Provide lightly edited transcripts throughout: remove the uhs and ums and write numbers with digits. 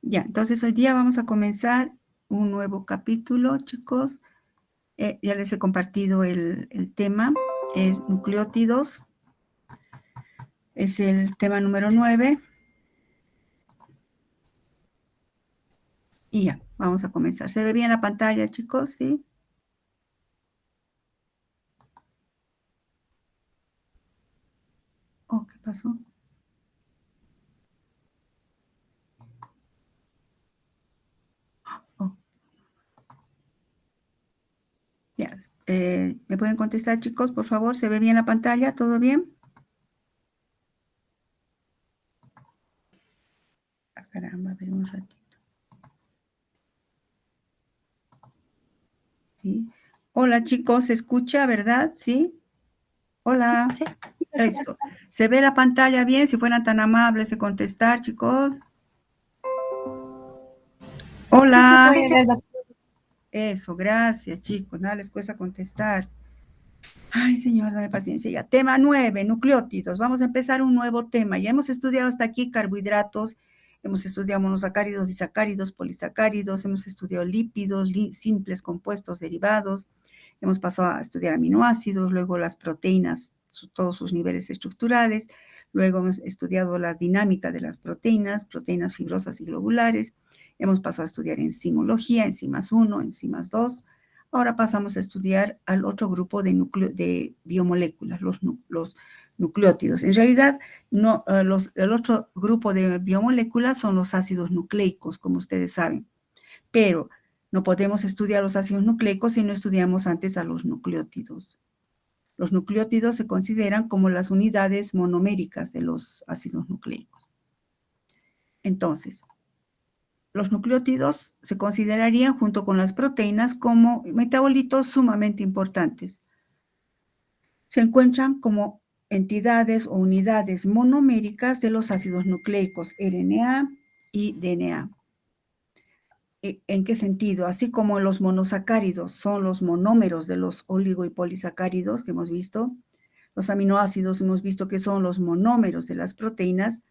Ya, entonces hoy día vamos a comenzar un nuevo capítulo, chicos. Ya les he compartido el tema, nucleótidos. Es el tema número 9. Y ya, vamos a comenzar. ¿Se ve bien la pantalla, chicos? ¿Sí? Oh, ¿qué pasó? Oh. Ya. ¿Me pueden contestar, chicos, por favor? ¿Se ve bien la pantalla? ¿Todo bien? Ah, caramba, a ver un ratito. ¿Sí? Hola, chicos, ¿se escucha, verdad? ¿Sí? Hola. Sí. Eso. ¿Se ve la pantalla bien? Si fueran tan amables de contestar, chicos. Hola. Sí, se puede ver. Eso, gracias, chicos. Nada les cuesta contestar. Ay, señor, dame paciencia. Ya. Tema 9, nucleótidos. Vamos a empezar un nuevo tema. Ya hemos estudiado hasta aquí carbohidratos, hemos estudiado monosacáridos, disacáridos, polisacáridos, hemos estudiado lípidos, simples, compuestos, derivados. Hemos pasado a estudiar aminoácidos, luego las proteínas, todos sus niveles estructurales. Luego hemos estudiado la dinámica de las proteínas fibrosas y globulares. Hemos pasado a estudiar enzimología, enzimas 1, enzimas 2. Ahora pasamos a estudiar al otro grupo de biomoléculas, los nucleótidos. En realidad, no, el otro grupo de biomoléculas son los ácidos nucleicos, como ustedes saben. Pero no podemos estudiar los ácidos nucleicos si no estudiamos antes a los nucleótidos. Los nucleótidos se consideran como las unidades monoméricas de los ácidos nucleicos. Entonces, los nucleótidos se considerarían junto con las proteínas como metabolitos sumamente importantes. Se encuentran como entidades o unidades monoméricas de los ácidos nucleicos RNA y DNA. ¿En qué sentido? Así como los monosacáridos son los monómeros de los oligo y polisacáridos que hemos visto, los aminoácidos hemos visto que son los monómeros de las proteínas,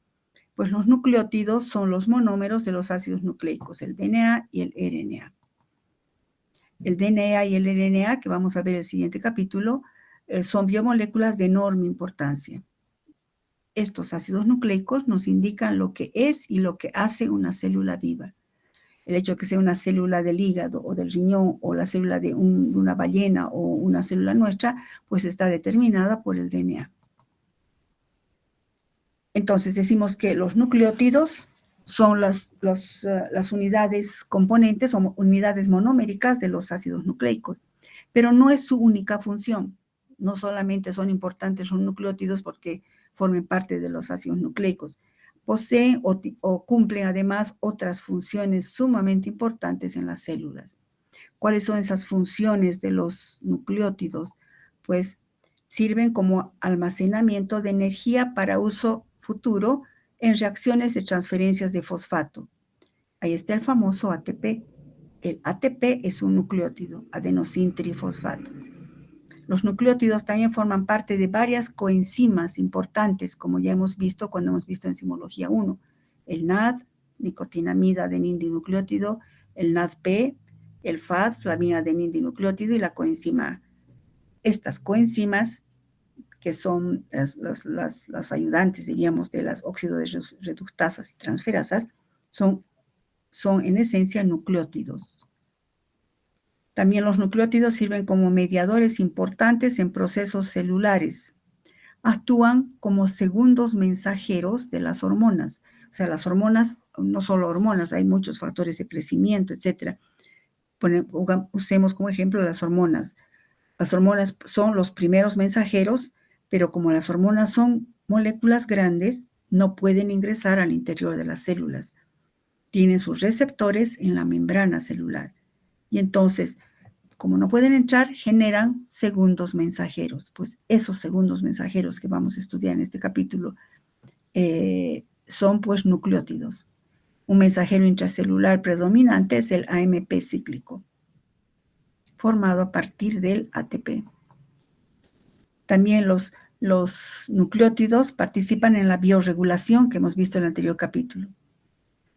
pues los nucleótidos son los monómeros de los ácidos nucleicos, el DNA y el RNA. El DNA y el RNA, que vamos a ver en el siguiente capítulo, son biomoléculas de enorme importancia. Estos ácidos nucleicos nos indican lo que es y lo que hace una célula viva. El hecho de que sea una célula del hígado o del riñón o la célula de una ballena o una célula nuestra, pues está determinada por el DNA. Entonces decimos que los nucleótidos son las unidades componentes o unidades monoméricas de los ácidos nucleicos, pero no es su única función. No solamente son importantes los nucleótidos porque formen parte de los ácidos nucleicos, poseen o cumplen además otras funciones sumamente importantes en las células. ¿Cuáles son esas funciones de los nucleótidos? Pues sirven como almacenamiento de energía para uso futuro en reacciones de transferencias de fosfato. Ahí está el famoso ATP. El ATP es un nucleótido, adenosintrifosfato. Los nucleótidos también forman parte de varias coenzimas importantes, como ya hemos visto cuando hemos visto enzimología 1. El NAD, nicotinamida adenindinucleótido, el NADP, el FAD, flamina adenindinucleótido y la coenzima A. Estas coenzimas, que son las ayudantes, diríamos, de las oxidoreductasas y transferasas, son en esencia nucleótidos. También los nucleótidos sirven como mediadores importantes en procesos celulares. Actúan como segundos mensajeros de las hormonas. O sea, las hormonas, no solo hormonas, hay muchos factores de crecimiento, etc. Usemos como ejemplo las hormonas. Las hormonas son los primeros mensajeros, pero como las hormonas son moléculas grandes, no pueden ingresar al interior de las células. Tienen sus receptores en la membrana celular. Y entonces, como no pueden entrar, generan segundos mensajeros. Pues esos segundos mensajeros que vamos a estudiar en este capítulo son pues nucleótidos. Un mensajero intracelular predominante es el AMP cíclico, formado a partir del ATP. También los nucleótidos participan en la biorregulación que hemos visto en el anterior capítulo.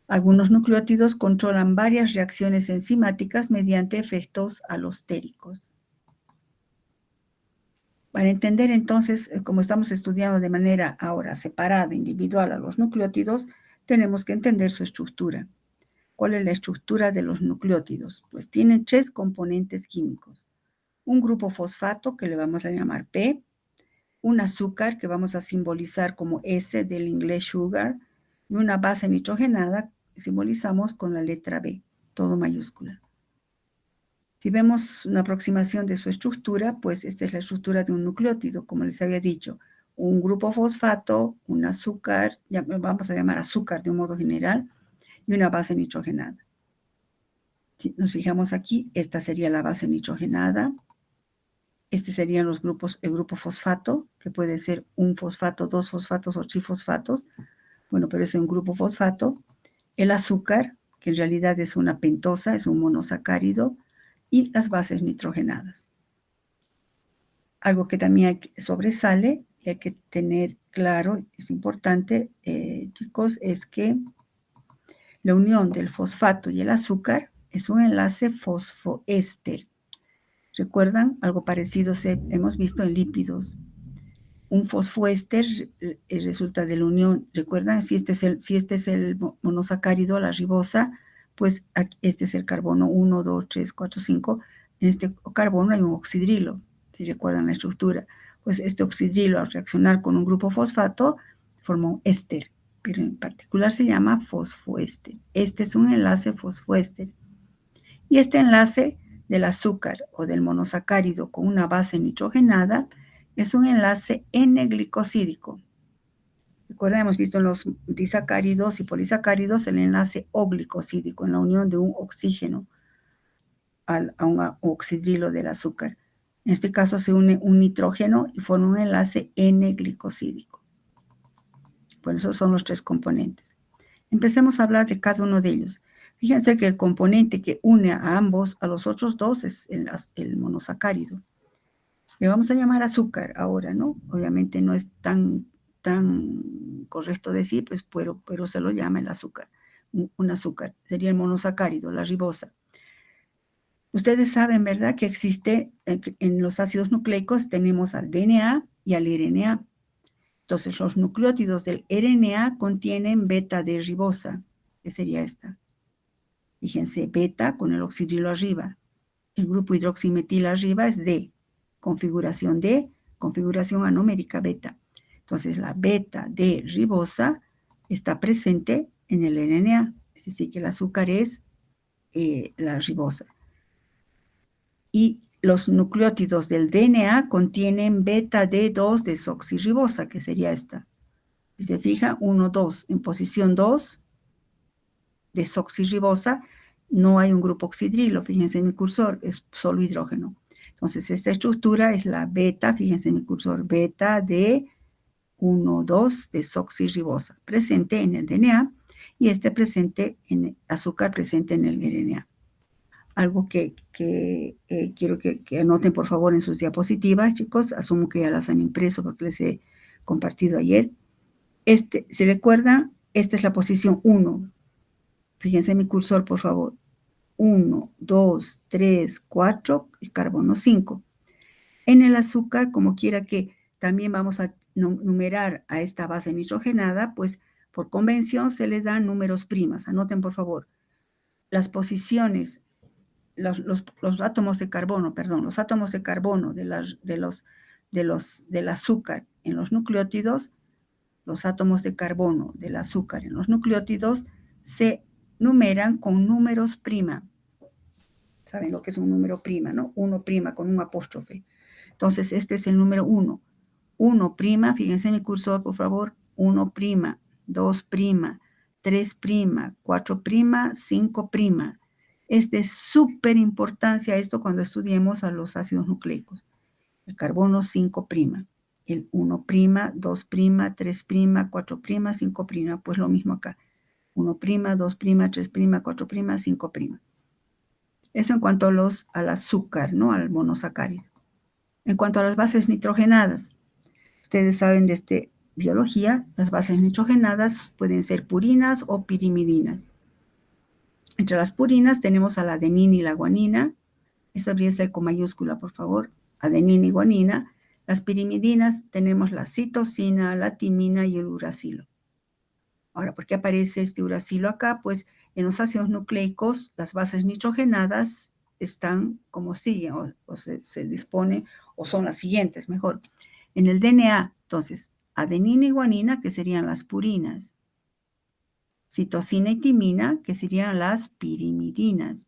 Algunos nucleótidos controlan varias reacciones enzimáticas mediante efectos alostéricos. Para entender entonces, como estamos estudiando de manera ahora separada, individual a los nucleótidos, tenemos que entender su estructura. ¿Cuál es la estructura de los nucleótidos? Pues tienen 3 componentes químicos. Un grupo fosfato que le vamos a llamar P, un azúcar que vamos a simbolizar como S del inglés sugar, y una base nitrogenada que simbolizamos con la letra B, todo mayúscula. Si vemos una aproximación de su estructura, pues esta es la estructura de un nucleótido, como les había dicho. Un grupo fosfato, un azúcar, vamos a llamar azúcar de un modo general, y una base nitrogenada. Si nos fijamos aquí, esta sería la base nitrogenada. Este serían los grupos, el grupo fosfato, que puede ser un fosfato, 2 fosfatos o trifosfatos. Bueno, pero es un grupo fosfato. El azúcar, que en realidad es una pentosa, es un monosacárido, y las bases nitrogenadas. Algo que también sobresale y hay que tener claro, es importante, chicos, es que la unión del fosfato y el azúcar es un enlace fosfoéster. ¿Recuerdan? Algo parecido hemos visto en lípidos. Un fosfoéster resulta de la unión. ¿Recuerdan? Si este es el monosacárido, la ribosa, pues este es el carbono 1, 2, 3, 4, 5. En este carbono hay un oxidrilo, si recuerdan la estructura. Pues este oxidrilo, al reaccionar con un grupo fosfato, forma un éster, pero en particular se llama fosfoéster. Este es un enlace fosfoéster. Y este enlace del azúcar o del monosacárido con una base nitrogenada es un enlace N-glicosídico. Recuerden, hemos visto en los disacáridos y polisacáridos el enlace O-glicosídico en la unión de un oxígeno a un oxidrilo del azúcar. En este caso se une un nitrógeno y forma un enlace N-glicosídico. Por eso son los 3 componentes. Empecemos a hablar de cada uno de ellos. Fíjense que el componente que une a ambos, a los otros 2, es el monosacárido. Le vamos a llamar azúcar ahora, ¿no? Obviamente no es tan correcto decir, pues, pero se lo llama el azúcar. Un azúcar sería el monosacárido, la ribosa. Ustedes saben, ¿verdad?, que existe en los ácidos nucleicos, tenemos al DNA y al RNA. Entonces, los nucleótidos del RNA contienen beta-D-ribosa, que sería esta. Fíjense, beta con el oxidrilo arriba. El grupo hidroximetil arriba es D. Configuración D, configuración anomérica beta. Entonces, la beta-D-ribosa está presente en el RNA. Es decir, que el azúcar es la ribosa. Y los nucleótidos del DNA contienen beta-D2-desoxirribosa, que sería esta. Si se fija, 1, 2, en posición 2, desoxirribosa, no hay un grupo oxidrilo, fíjense en mi cursor, es solo hidrógeno. Entonces, esta estructura es la beta, fíjense en mi cursor, beta de 1, 2, desoxirribosa, presente en el DNA, y presente en azúcar presente en el RNA. Algo que quiero que anoten, por favor, en sus diapositivas, chicos, asumo que ya las han impreso porque les he compartido ayer. ¿Se recuerdan? Esta es la posición 1. Fíjense en mi cursor, por favor. 1, 2, 3, 4 y carbono 5. En el azúcar, como quiera que también vamos a numerar a esta base nitrogenada, pues por convención se le dan números primas. Anoten, por favor. Las posiciones, los átomos de carbono, los átomos de carbono del azúcar en los nucleótidos, los átomos de carbono del azúcar en los nucleótidos se numeran con números prima. ¿Saben lo que es un número prima, no? 1' con un apóstrofe. Entonces, este es el número 1. 1', fíjense en mi cursor, por favor. 1', 2', 3', 4', 5'. Es de súper importancia esto cuando estudiemos a los ácidos nucleicos. El carbono 5'. El 1', 2', 3', 4', 5'. Pues lo mismo acá. 1', 2', 3', 4', 5'. Eso en cuanto al azúcar, ¿no? Al monosacárido. En cuanto a las bases nitrogenadas, ustedes saben biología, las bases nitrogenadas pueden ser purinas o pirimidinas. Entre las purinas tenemos a la adenina y la guanina. Esto debería ser con mayúscula, por favor. Adenina y guanina. Las pirimidinas tenemos la citosina, la timina y el uracilo. Ahora, ¿por qué aparece este uracilo acá? Pues en los ácidos nucleicos, las bases nitrogenadas están como siguen, o se dispone, o son las siguientes, mejor. En el DNA, entonces, adenina y guanina, que serían las purinas. Citosina y timina, que serían las pirimidinas.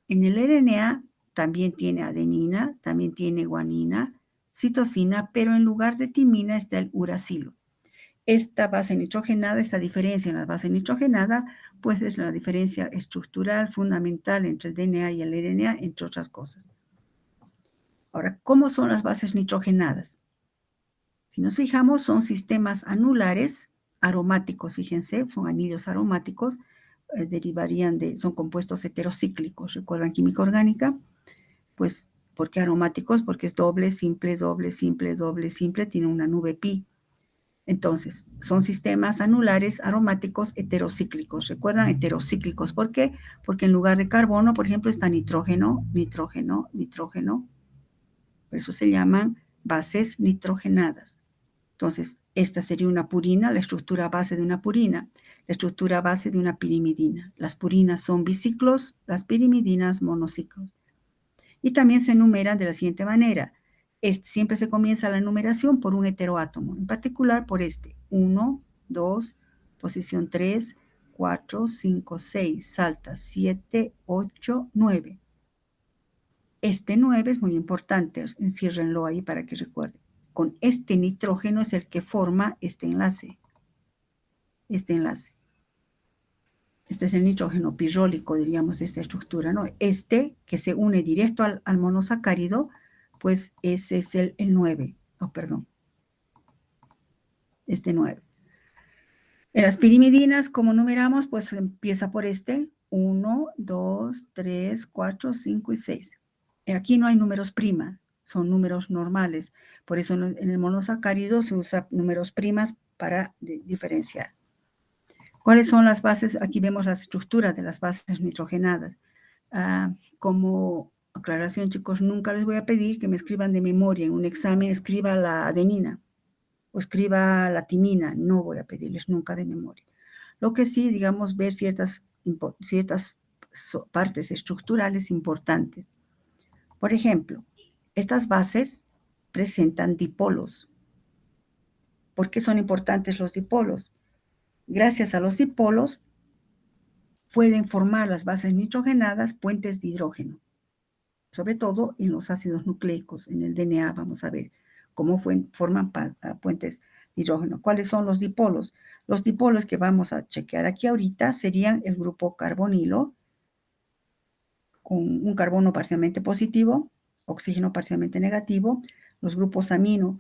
En el RNA también tiene adenina, también tiene guanina, citosina, pero en lugar de timina está el uracilo. Esta base nitrogenada, esta diferencia en la base nitrogenada, pues es la diferencia estructural fundamental entre el DNA y el RNA, entre otras cosas. Ahora, ¿cómo son las bases nitrogenadas? Si nos fijamos, son sistemas anulares aromáticos, fíjense, son anillos aromáticos, son compuestos heterocíclicos. ¿Recuerdan química orgánica? Pues, ¿por qué aromáticos? Porque es doble, simple, doble, simple, doble, simple, tiene una nube pi. Entonces, son sistemas anulares aromáticos heterocíclicos. ¿Recuerdan? Heterocíclicos. ¿Por qué? Porque en lugar de carbono, por ejemplo, está nitrógeno, nitrógeno, nitrógeno. Por eso se llaman bases nitrogenadas. Entonces, esta sería una purina, la estructura base de una purina, la estructura base de una pirimidina. Las purinas son biciclos, las pirimidinas monociclos. Y también se enumeran de la siguiente manera. Siempre se comienza la numeración por un heteroátomo, en particular por este. 1, 2, posición 3, 4, 5, 6, salta 7, 8, 9. Este 9 es muy importante, enciérrenlo ahí para que recuerden. Con este nitrógeno es el que forma este enlace. Este enlace. Este es el nitrógeno pirrólico, diríamos, de esta estructura, ¿no? Este, que se une directo al monosacárido, pues ese es el 9. Oh, perdón. Este 9. En las pirimidinas, como numeramos, pues empieza por este. 1, 2, 3, 4, 5 y 6. Aquí no hay números prima, son números normales. Por eso en el monosacárido se usa números primas para diferenciar. ¿Cuáles son las bases? Aquí vemos las estructuras de las bases nitrogenadas. Como aclaración, chicos, nunca les voy a pedir que me escriban de memoria. En un examen escriba la adenina o escriba la timina. No voy a pedirles nunca de memoria. Lo que sí, digamos, ver ciertas partes estructurales importantes. Por ejemplo, estas bases presentan dipolos. ¿Por qué son importantes los dipolos? Gracias a los dipolos pueden formar las bases nitrogenadas puentes de hidrógeno, sobre todo en los ácidos nucleicos, en el DNA, vamos a ver cómo forman puentes de hidrógeno. ¿Cuáles son los dipolos? Los dipolos que vamos a chequear aquí ahorita serían el grupo carbonilo, con un carbono parcialmente positivo, oxígeno parcialmente negativo, los grupos amino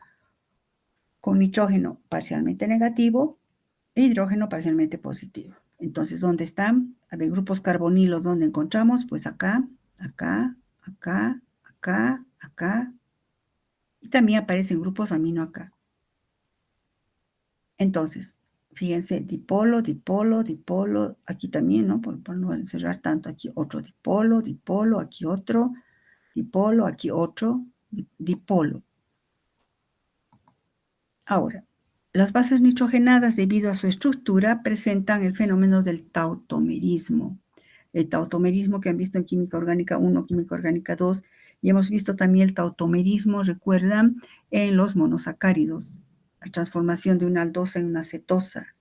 con nitrógeno parcialmente negativo e hidrógeno parcialmente positivo. Entonces, ¿dónde están? A ver, grupos carbonilos, ¿dónde encontramos? Pues acá, acá, acá, acá, acá. Y también aparecen grupos amino acá. Entonces, fíjense, dipolo, dipolo, dipolo, aquí también, ¿no? Por no encerrar tanto, aquí otro dipolo, dipolo, aquí otro, dipolo, aquí otro, dipolo. Ahora, las bases nitrogenadas, debido a su estructura, presentan el fenómeno del tautomerismo. El tautomerismo que han visto en química orgánica 1, química orgánica 2, y hemos visto también el tautomerismo, recuerdan, en los monosacáridos, la transformación de una aldosa en una cetosa,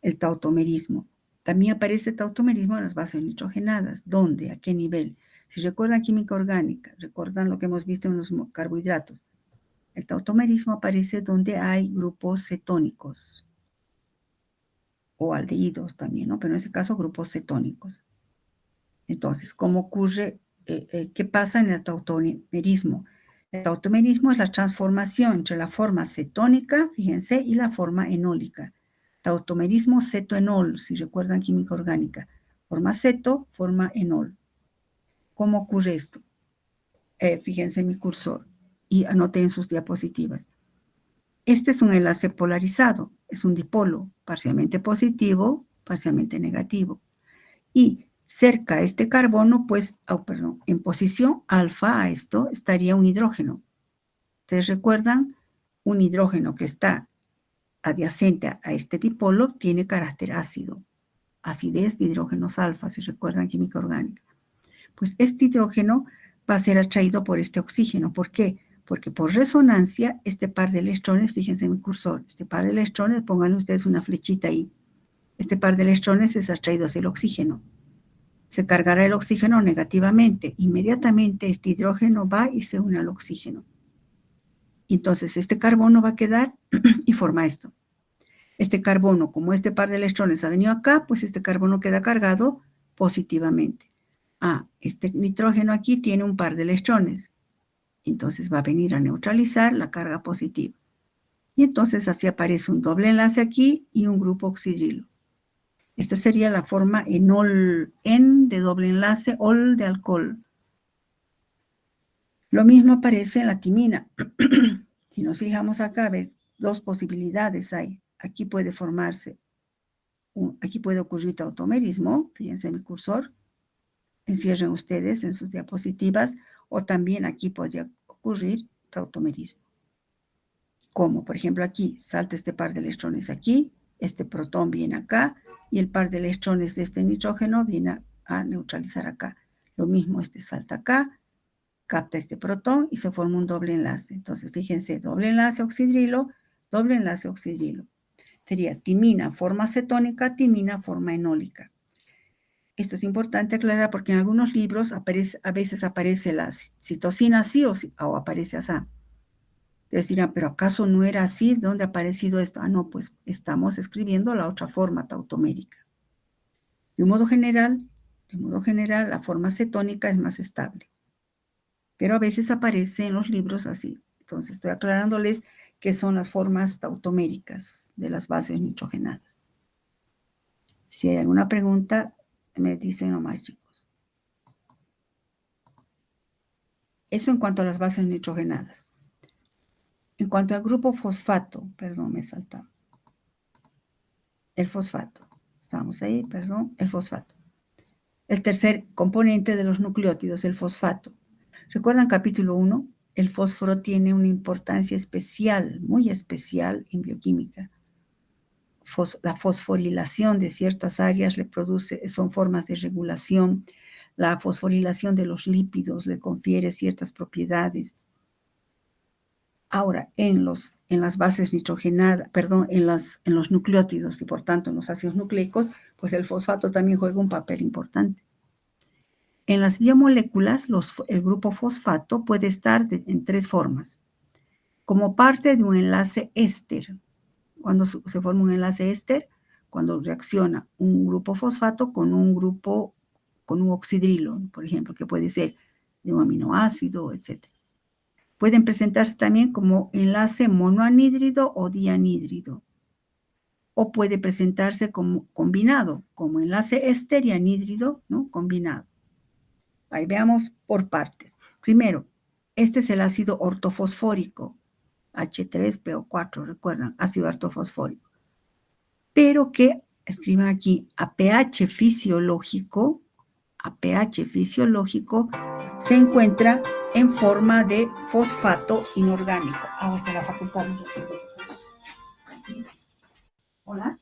el tautomerismo. También aparece el tautomerismo en las bases nitrogenadas. ¿Dónde? ¿A qué nivel? Si recuerdan química orgánica, recuerdan lo que hemos visto en los carbohidratos. El tautomerismo aparece donde hay grupos cetónicos o aldehídos también, ¿no? Pero en este caso grupos cetónicos. Entonces, ¿cómo ocurre? ¿Qué pasa en el tautomerismo? El tautomerismo es la transformación entre la forma cetónica, fíjense, y la forma enólica. Tautomerismo cetoenol, si recuerdan química orgánica. Forma ceto, forma enol. ¿Cómo ocurre esto? Fíjense en mi cursor y anoten sus diapositivas. Este es un enlace polarizado, es un dipolo, parcialmente positivo, parcialmente negativo. Y Cerca a este carbono, pues, en posición alfa a esto estaría un hidrógeno. ¿Ustedes recuerdan? Un hidrógeno que está adyacente a este dipolo tiene carácter ácido, acidez de hidrógenos alfa, si recuerdan química orgánica. Pues este hidrógeno va a ser atraído por este oxígeno. ¿Por qué? Porque por resonancia, este par de electrones, fíjense en mi cursor, este par de electrones, pónganle ustedes una flechita ahí. Este par de electrones es atraído hacia el oxígeno. Se cargará el oxígeno negativamente. Inmediatamente este hidrógeno va y se une al oxígeno. Entonces este carbono va a quedar y forma esto. Este carbono, como este par de electrones ha venido acá, pues este carbono queda cargado positivamente. Este nitrógeno aquí tiene un par de electrones. Entonces va a venir a neutralizar la carga positiva. Y entonces así aparece un doble enlace aquí y un grupo oxidrilo. Esta sería la forma enol, en de doble enlace, ol de alcohol. Lo mismo aparece en la timina. Si nos fijamos acá, a ver, dos posibilidades hay. Aquí puede formarse, aquí puede ocurrir tautomerismo, fíjense en mi cursor, encierren ustedes en sus diapositivas, o también aquí podría ocurrir tautomerismo. Como, por ejemplo, aquí salta este par de electrones aquí, este protón viene acá, y el par de electrones de este nitrógeno viene a neutralizar acá. Lo mismo, este salta acá, capta este protón y se forma un doble enlace. Entonces, fíjense, doble enlace oxidrilo, doble enlace oxidrilo. Sería timina, forma cetónica, timina, forma enólica. Esto es importante aclarar porque en algunos libros a veces aparece la citosina así o aparece así. Ustedes dirán, pero ¿acaso no era así? ¿De dónde ha aparecido esto? No, pues estamos escribiendo la otra forma tautomérica. De un modo general, la forma cetónica es más estable. Pero a veces aparece en los libros así. Entonces estoy aclarándoles qué son las formas tautoméricas de las bases nitrogenadas. Si hay alguna pregunta, me dicen nomás, chicos. Eso en cuanto a las bases nitrogenadas. En cuanto al grupo fosfato, perdón, me he saltado. El fosfato. Estamos ahí, perdón, el fosfato. El tercer componente de los nucleótidos, el fosfato. ¿Recuerdan capítulo 1? El fósforo tiene una importancia especial, muy especial en bioquímica. La fosforilación de ciertas áreas le produce, son formas de regulación. La fosforilación de los lípidos le confiere ciertas propiedades. Ahora, en las bases nitrogenadas, perdón, en los nucleótidos y por tanto en los ácidos nucleicos, pues el fosfato también juega un papel importante. En las biomoléculas, el grupo fosfato puede estar en tres formas. Como parte de un enlace éster. Cuando se forma un enlace éster, cuando reacciona un grupo fosfato con un oxidrilo, por ejemplo, que puede ser de un aminoácido, etc. Pueden presentarse también como enlace monoanhídrido o dianhídrido. O puede presentarse como combinado, como enlace éster y anhídrido, ¿no? Combinado. Ahí veamos por partes. Primero, este es el ácido ortofosfórico, H3PO4, recuerdan, ácido ortofosfórico. Pero que, escriban aquí, a pH fisiológico, se encuentra en forma de fosfato inorgánico. Esta es la facultad. Hola.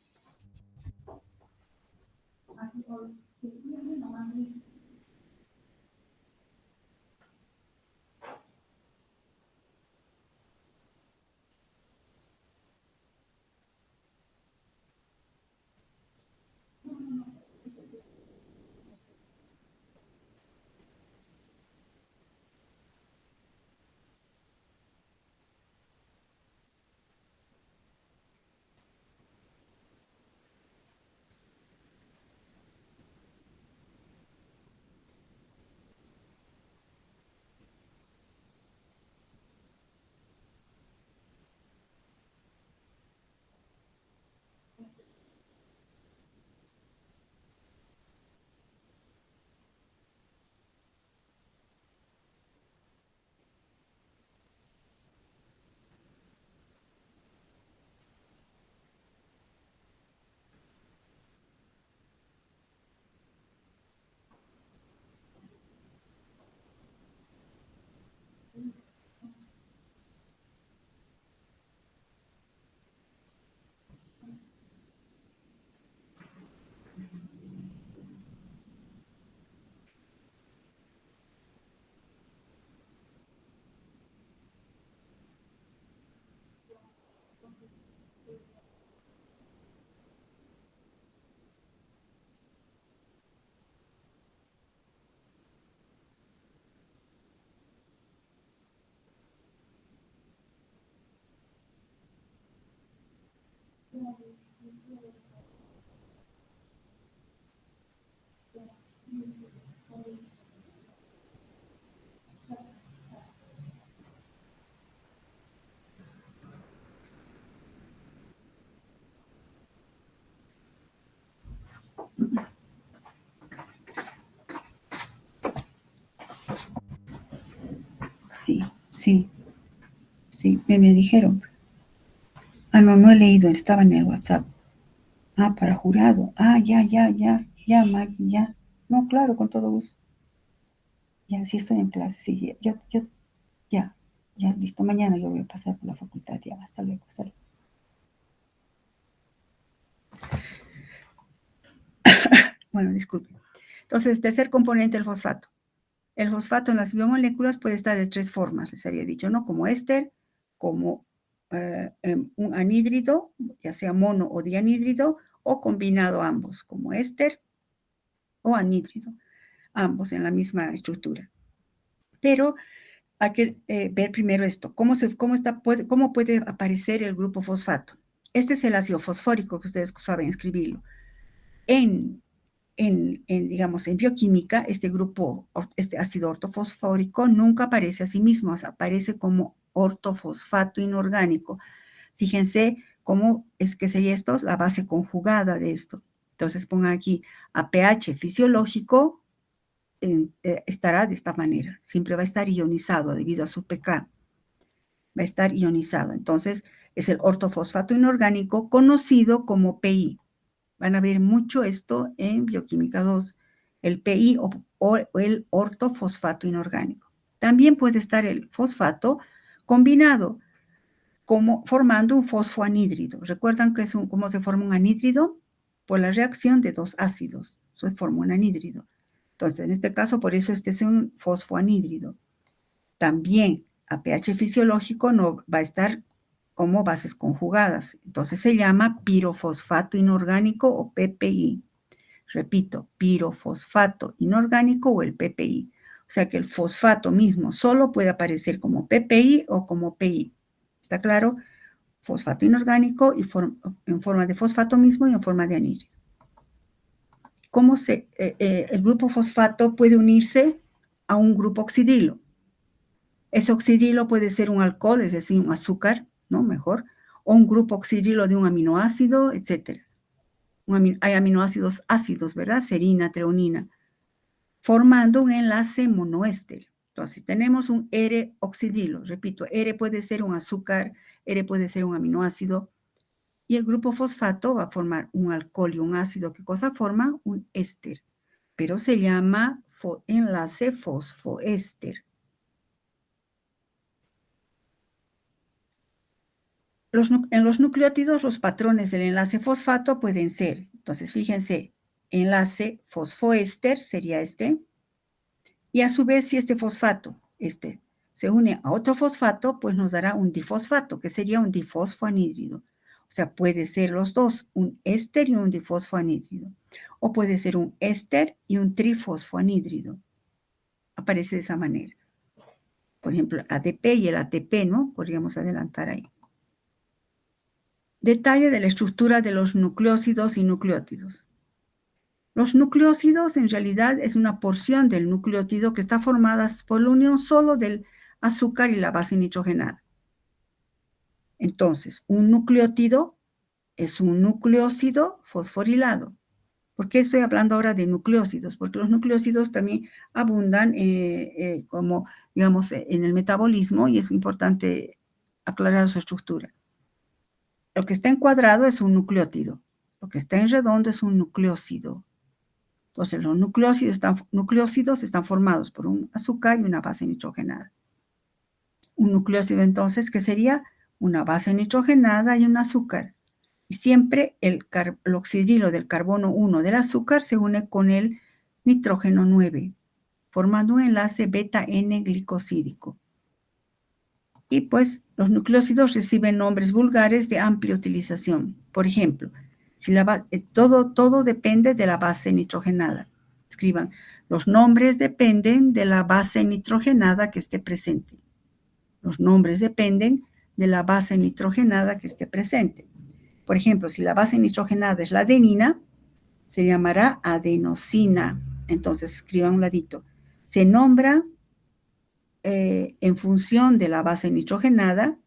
Sí, sí, sí, me dijeron. Ah, no, no he leído, estaba en el WhatsApp. Ah, para jurado. Ah, ya, Maggie, ya. No, claro, con todo gusto. Ya, sí estoy en clase, sí, ya, listo. Mañana yo voy a pasar por la facultad, ya, hasta luego, hasta luego. Bueno, disculpe. Entonces, tercer componente, el fosfato. El fosfato en las biomoléculas puede estar de tres formas, les había dicho, ¿no? Como éster, como un anhídrido, ya sea mono o dianhídrido, o combinado ambos, como éster o anhídrido, ambos en la misma estructura. Pero hay que ver primero esto, cómo puede aparecer el grupo fosfato. Este es el ácido fosfórico, que ustedes saben escribirlo. Digamos, en bioquímica, este ácido ortofosfórico nunca aparece a sí mismo, aparece como ortofosfato inorgánico. Fíjense cómo es que sería esto, la base conjugada de esto. Entonces pongan aquí a pH fisiológico, estará de esta manera, siempre va a estar ionizado debido a su pK, va a estar ionizado. Entonces es el ortofosfato inorgánico conocido como PI. Van a ver mucho esto en Bioquímica 2, el PI o el ortofosfato inorgánico. También puede estar el fosfato combinado, como formando un fosfoanhídrido. ¿Recuerdan que cómo se forma un anhídrido? Por la reacción de dos ácidos. Se forma un anhídrido. Entonces, en este caso, por eso este es un fosfoanhídrido. También a pH fisiológico no va a estar como bases conjugadas. Entonces se llama pirofosfato inorgánico o PPI. Repito, pirofosfato inorgánico o el PPI. O sea que el fosfato mismo solo puede aparecer como PPI o como PI. ¿Está claro? Fosfato inorgánico en forma de fosfato mismo y en forma de anhídrido. ¿Cómo el grupo fosfato puede unirse a un grupo oxidilo? Ese oxidilo puede ser un alcohol, es decir, un azúcar, ¿no? Mejor, o un grupo oxidilo de un aminoácido, etc. Hay aminoácidos ácidos, ¿verdad? Serina, treonina, formando un enlace monoéster. Entonces, tenemos un R-oxidilo, repito, R puede ser un azúcar, R puede ser un aminoácido, y el grupo fosfato va a formar un alcohol y un ácido. ¿Qué cosa forma? Un éster, pero se llama enlace fosfoéster. En los nucleótidos, los patrones del enlace fosfato pueden ser, entonces fíjense, enlace fosfoéster sería este, y a su vez si este fosfato, se une a otro fosfato, pues nos dará un difosfato, que sería un difosfoanhídrido. O sea, puede ser los dos, un éster y un difosfoanhídrido. O puede ser un éster y un trifosfoanhídrido. Aparece de esa manera. Por ejemplo, el ADP y el ATP, ¿no? Podríamos adelantar ahí. Detalle de la estructura de los nucleósidos y nucleótidos. Los nucleósidos en realidad es una porción del nucleótido que está formada por la unión solo del azúcar y la base nitrogenada. Entonces, un nucleótido es un nucleósido fosforilado. ¿Por qué estoy hablando ahora de nucleósidos? Porque los nucleósidos también abundan como, digamos, en el metabolismo y es importante aclarar su estructura. Lo que está en cuadrado es un nucleótido. Lo que está en redondo es un nucleósido. Entonces, los nucleósidos están formados por un azúcar y una base nitrogenada. Un nucleósido, entonces, ¿qué sería? Una base nitrogenada y un azúcar. Y siempre el oxidilo del carbono 1 del azúcar se une con el nitrógeno 9, formando un enlace beta-N-glicosídico. Y pues los nucleósidos reciben nombres vulgares de amplia utilización. Por ejemplo, todo depende de la base nitrogenada. Escriban, los nombres dependen de la base nitrogenada que esté presente. Los nombres dependen de la base nitrogenada que esté presente. Por ejemplo, si la base nitrogenada es la adenina, se llamará adenosina. Entonces, escriban a un ladito. Se nombra en función de la base nitrogenada,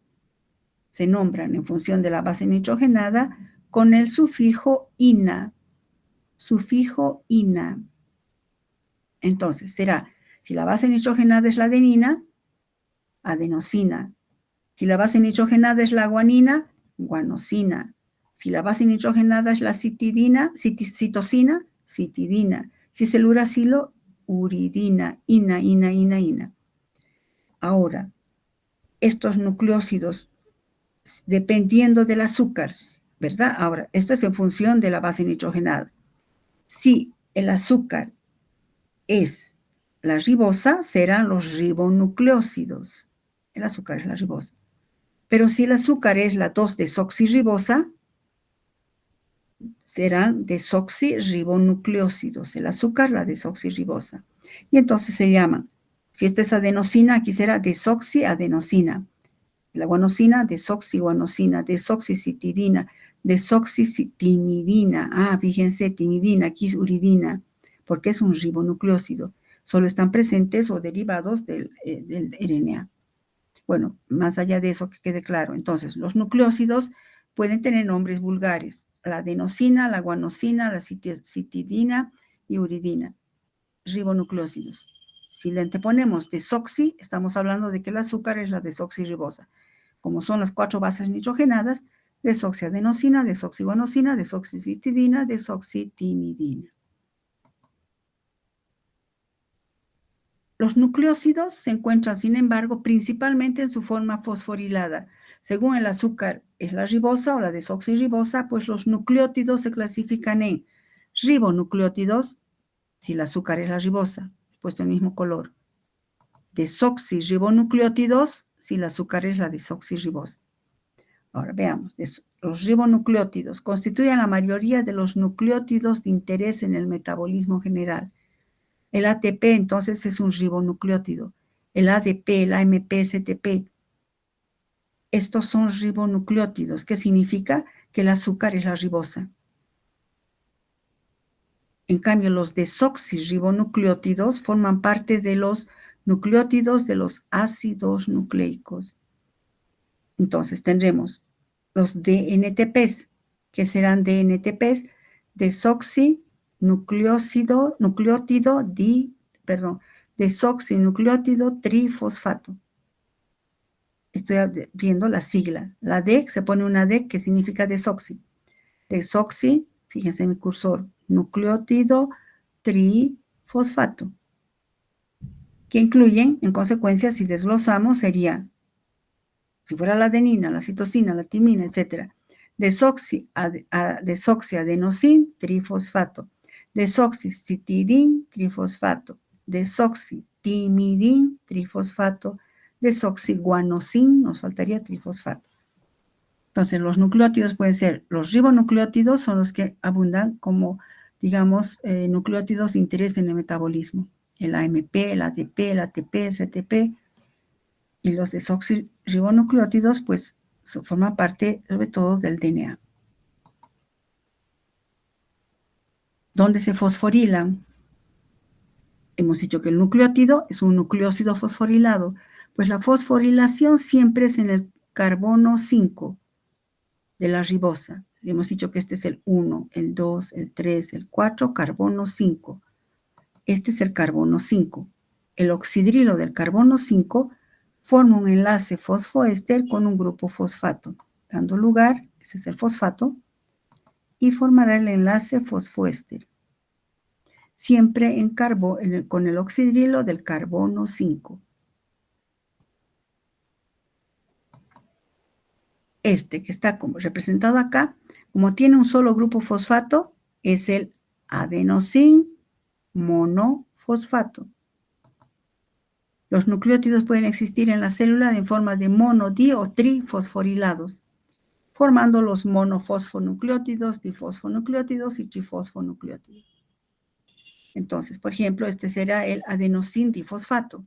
se nombran en función de la base nitrogenada con el sufijo ina. Sufijo ina. Entonces, será, si la base nitrogenada es la adenina, adenosina. Si la base nitrogenada es la guanina, guanosina. Si la base nitrogenada es la citosina, citidina. Si es el uracilo, uridina, ina. Ahora, estos nucleósidos, dependiendo del azúcar, ¿verdad? Ahora, esto es en función de la base nitrogenada. Si el azúcar es la ribosa, serán los ribonucleósidos. El azúcar es la ribosa. Pero si el azúcar es la 2-desoxirribosa, serán desoxirribonucleósidos. El azúcar, la desoxirribosa. Y entonces se llaman, si esta es adenosina, aquí será desoxiadenosina. La guanosina, desoxiguanosina, desoxicitidina, desoxicitimidina. Ah, fíjense, timidina, aquí es uridina, porque es un ribonucleósido. Solo están presentes o derivados del RNA. Bueno, más allá de eso, que quede claro. Entonces, los nucleósidos pueden tener nombres vulgares. La adenosina, la guanosina, la citidina y uridina. Ribonucleósidos. Si le anteponemos desoxi, estamos hablando de que el azúcar es la desoxirribosa. Como son las 4 bases nitrogenadas, desoxiadenosina, desoxiguanosina, desoxicitidina, desoxitimidina. Los nucleósidos se encuentran, sin embargo, principalmente en su forma fosforilada. Según el azúcar es la ribosa o la desoxirribosa, pues los nucleótidos se clasifican en ribonucleótidos, si el azúcar es la ribosa, puesto el mismo color. Desoxirribonucleótidos, si el azúcar es la desoxirribosa. Ahora veamos, los ribonucleótidos constituyen la mayoría de los nucleótidos de interés en el metabolismo general. El ATP entonces es un ribonucleótido. El ADP, el AMP, STP. Estos son ribonucleótidos, que significa que el azúcar es la ribosa. En cambio, los desoxirribonucleótidos forman parte de los nucleótidos de los ácidos nucleicos. Entonces tendremos los DNTPs, que serán DNTPs, desoxinucleótido trifosfato. Estoy viendo la sigla. La D, se pone una D que significa desoxi. Desoxi, fíjense en mi cursor, nucleótido trifosfato, que incluyen, en consecuencia, si desglosamos, sería, si fuera la adenina, la citosina, la timina, etc., desoxiadenosin trifosfato, desoxicitidin trifosfato, desoxitimidin trifosfato, desoxiguanosin, nos faltaría trifosfato. Entonces, los nucleótidos pueden ser, los ribonucleótidos son los que abundan como, digamos, nucleótidos de interés en el metabolismo. El AMP, el ADP, el ATP, el CTP, y los desoxirribonucleótidos, pues, forman parte, sobre todo, del DNA. ¿Dónde se fosforilan? Hemos dicho que el nucleótido es un nucleósido fosforilado, pues la fosforilación siempre es en el carbono 5 de la ribosa. Hemos dicho que este es el 1, el 2, el 3, el 4, carbono 5. Este es el carbono 5. El oxidrilo del carbono 5 forma un enlace fosfoéster con un grupo fosfato, dando lugar, ese es el fosfato, y formará el enlace fosfoéster. Siempre con el oxidrilo del carbono 5. Este que está como representado acá, como tiene un solo grupo fosfato, es el adenosin monofosfato. Los nucleótidos pueden existir en la célula en forma de mono, di o trifosforilados, formando los monofosfonucleótidos, difosfonucleótidos y trifosfonucleótidos. Entonces, por ejemplo, este será el adenosin difosfato.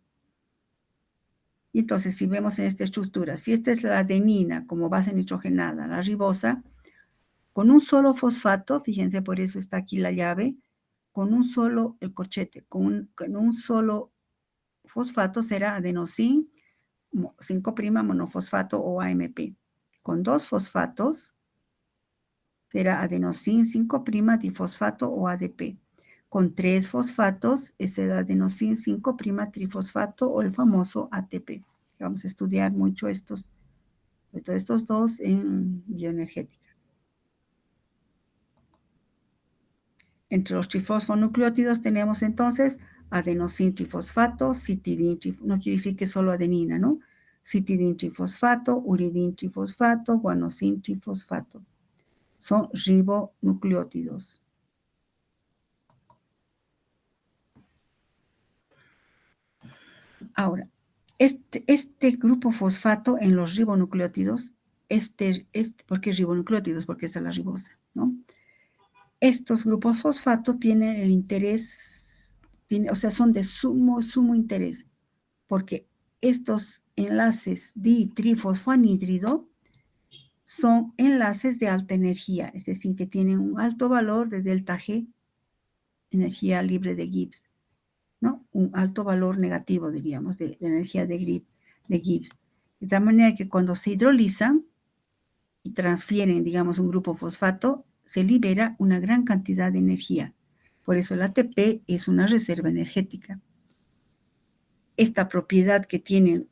Y entonces, si vemos en esta estructura, si esta es la adenina como base nitrogenada, la ribosa, Con un solo fosfato, fíjense, por eso está aquí la llave, con un solo, el corchete, con un solo fosfato será adenosín 5' monofosfato o AMP. Con 2 fosfatos será adenosín 5' difosfato o ADP. Con 3 fosfatos es el adenosín 5' trifosfato o el famoso ATP. Vamos a estudiar mucho sobre todo estos dos en bioenergética. Entre los trifosfonucleótidos tenemos entonces adenosín trifosfato, citidín trifosfato, no quiere decir que solo adenina, ¿no? Citidín trifosfato, uridín trifosfato, guanosín trifosfato. Son ribonucleótidos. Ahora, este grupo fosfato en los ribonucleótidos, ¿por qué ribonucleótidos? Porque es la ribosa, ¿no? Estos grupos fosfato tienen el interés, o sea, son de sumo interés, porque estos enlaces ditrifosfoanhídrido son enlaces de alta energía, es decir, que tienen un alto valor de delta G, energía libre de Gibbs, ¿no? Un alto valor negativo, diríamos, de energía de Gibbs. De tal manera que cuando se hidrolizan y transfieren, digamos, un grupo fosfato, se libera una gran cantidad de energía. Por eso el ATP es una reserva energética. Esta propiedad que tienen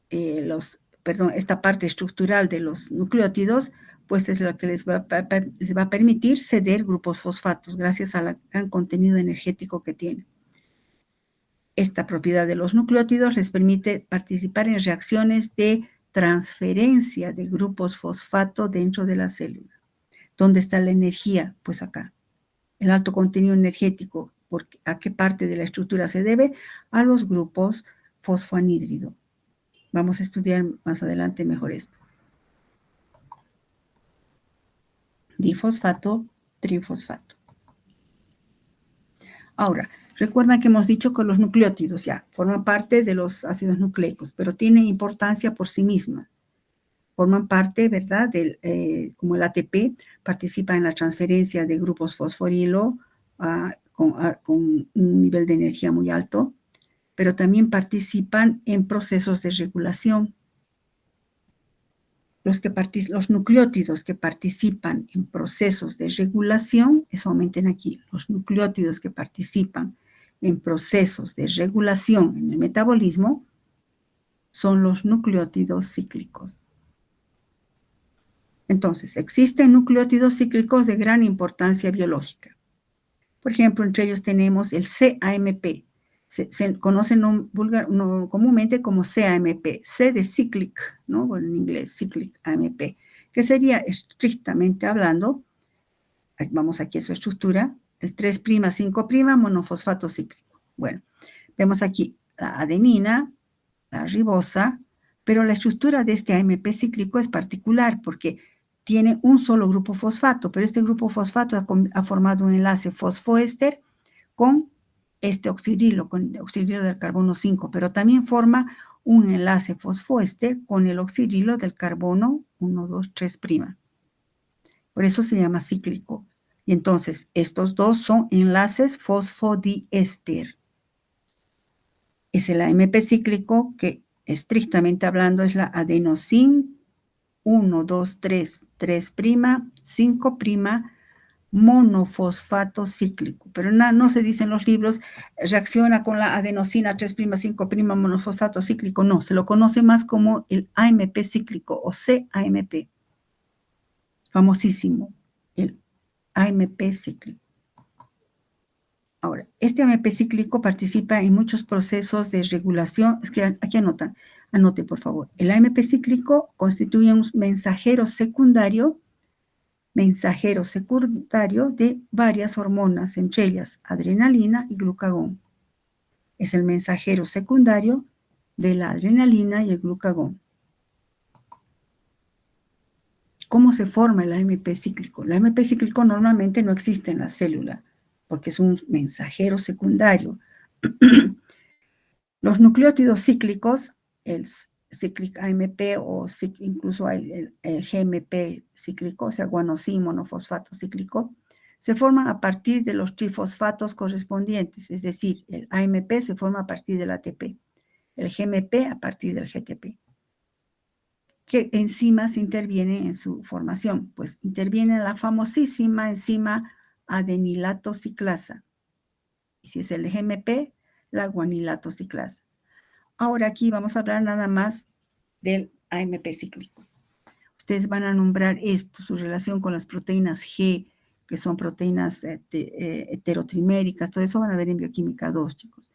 esta parte estructural de los nucleótidos, pues es lo que les va a permitir ceder grupos fosfatos gracias al gran contenido energético que tienen. Esta propiedad de los nucleótidos les permite participar en reacciones de transferencia de grupos fosfato dentro de la célula. ¿Dónde está la energía? Pues acá. El alto contenido energético, ¿a qué parte de la estructura se debe? A los grupos fosfoanhídrido. Vamos a estudiar más adelante mejor esto. Difosfato, trifosfato. Ahora, recuerdan que hemos dicho que los nucleótidos ya forman parte de los ácidos nucleicos, pero tienen importancia por sí misma. Forman parte, ¿verdad?, como el ATP, participa en la transferencia de grupos fosforilo con un nivel de energía muy alto, pero también participan en procesos de regulación. Los nucleótidos que participan en procesos de regulación, eso aumenten aquí, los nucleótidos que participan en procesos de regulación en el metabolismo son los nucleótidos cíclicos. Entonces, existen nucleótidos cíclicos de gran importancia biológica. Por ejemplo, entre ellos tenemos el CAMP. Se conocen comúnmente como CAMP, C de cyclic, ¿no? Bueno, en inglés, cyclic AMP, que sería estrictamente hablando, vamos aquí a su estructura, el 3', 5' monofosfato cíclico. Bueno, vemos aquí la adenina, la ribosa, pero la estructura de este AMP cíclico es particular porque tiene un solo grupo fosfato, pero este grupo fosfato ha formado un enlace fosfoéster con este oxidrilo, con el oxidrilo del carbono 5, pero también forma un enlace fosfoéster con el oxidrilo del carbono 1, 2, 3'. Por eso se llama cíclico. Y entonces, estos dos son enlaces fosfodiéster. Es el AMP cíclico que, estrictamente hablando, es la adenosín 1, 2, 3, 3', 5' monofosfato cíclico. Pero no se dice en los libros, reacciona con la adenosina 3', 5' monofosfato cíclico. No, se lo conoce más como el AMP cíclico o CAMP. Famosísimo, el AMP cíclico. Ahora, este AMP cíclico participa en muchos procesos de regulación. Es que aquí anote por favor. El AMP cíclico constituye un mensajero secundario de varias hormonas, entre ellas adrenalina y glucagón. Es el mensajero secundario de la adrenalina y el glucagón. ¿Cómo se forma el AMP cíclico? El AMP cíclico normalmente no existe en la célula, porque es un mensajero secundario. Los nucleótidos cíclicos, el cyclic AMP o incluso hay el GMP cíclico, o sea, guanosin monofosfato cíclico, se forman a partir de los trifosfatos correspondientes, es decir, el AMP se forma a partir del ATP, el GMP a partir del GTP. ¿Qué enzimas intervienen en su formación? Pues interviene la famosísima enzima adenilato ciclasa. Y si es el GMP, la guanilato ciclasa. Ahora aquí vamos a hablar nada más del AMP cíclico. Ustedes van a nombrar esto, su relación con las proteínas G, que son proteínas heterotriméricas, todo eso van a ver en bioquímica 2, chicos.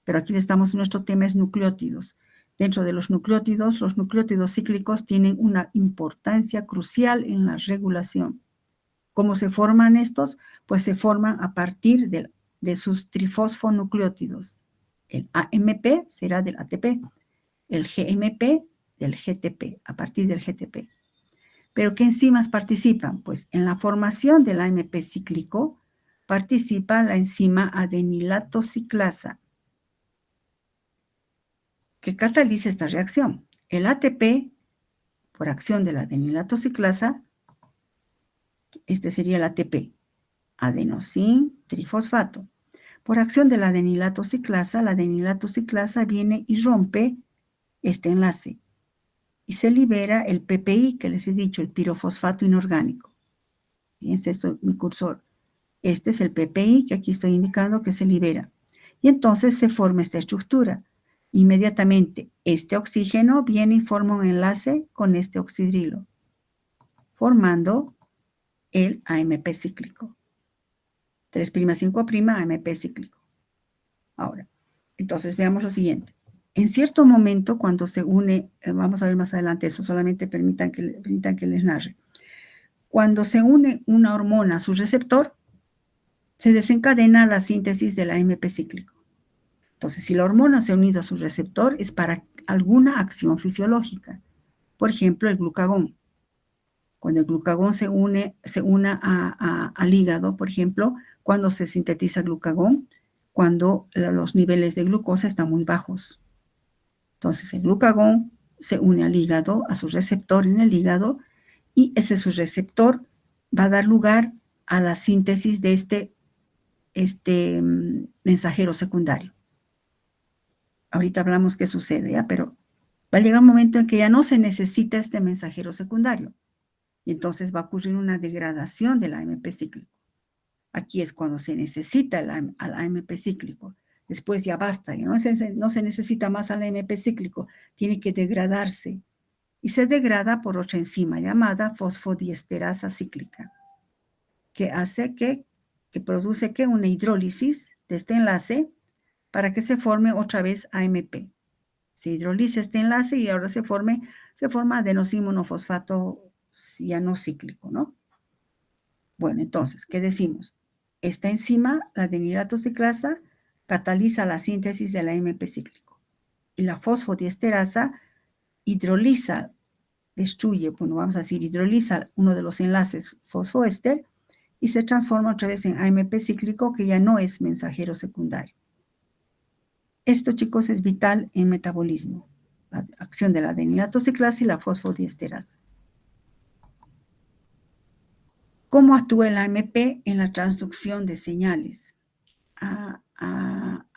Pero aquí nuestro tema es nucleótidos. Dentro de los nucleótidos cíclicos tienen una importancia crucial en la regulación. ¿Cómo se forman estos? Pues se forman a partir de sus trifosfonucleótidos. El AMP será del ATP, el GMP del GTP, a partir del GTP. ¿Pero qué enzimas participan? Pues en la formación del AMP cíclico participa la enzima adenilato ciclasa, que cataliza esta reacción. El ATP, por acción de la adenilato ciclasa, este sería el ATP, adenosin trifosfato. Por acción de la adenilato ciclasa viene y rompe este enlace y se libera el PPI, que les he dicho, el pirofosfato inorgánico. Fíjense esto, mi cursor. Este es el PPI que aquí estoy indicando que se libera. Y entonces se forma esta estructura. Inmediatamente este oxígeno viene y forma un enlace con este oxidrilo, formando el AMP cíclico. 3'5' AMP cíclico. Ahora, entonces veamos lo siguiente. En cierto momento, cuando se une, vamos a ver más adelante eso, solamente permitan que les narre. Cuando se une una hormona a su receptor, se desencadena la síntesis del AMP cíclico. Entonces, si la hormona se ha unido a su receptor, es para alguna acción fisiológica. Por ejemplo, el glucagón. Cuando el glucagón se une al hígado, por ejemplo, cuando se sintetiza glucagón, cuando los niveles de glucosa están muy bajos. Entonces, el glucagón se une al hígado, a su receptor en el hígado, y ese su receptor va a dar lugar a la síntesis de este mensajero secundario. Ahorita hablamos qué sucede, ¿ya? Pero va a llegar un momento en que ya no se necesita este mensajero secundario. Y entonces va a ocurrir una degradación del AMP cíclico. Aquí es cuando se necesita al AMP cíclico. Después ya basta, ya no se necesita más al AMP cíclico. Tiene que degradarse. Y se degrada por otra enzima llamada fosfodiesterasa cíclica, que hace que produce una hidrólisis de este enlace para que se forme otra vez AMP. Se hidroliza este enlace y ahora se forma adenosin monofosfato ya no cíclico, ¿no? Bueno, entonces, ¿qué decimos? Esta enzima, la adenilato ciclasa, cataliza la síntesis del AMP cíclico. Y la fosfodiesterasa hidroliza, destruye, bueno, vamos a decir, hidroliza uno de los enlaces fosfoéster y se transforma otra vez en AMP cíclico, que ya no es mensajero secundario. Esto, chicos, es vital en metabolismo, la acción de la adenilato ciclasa y la fosfodiesterasa. ¿Cómo actúa el AMP en la transducción de señales? A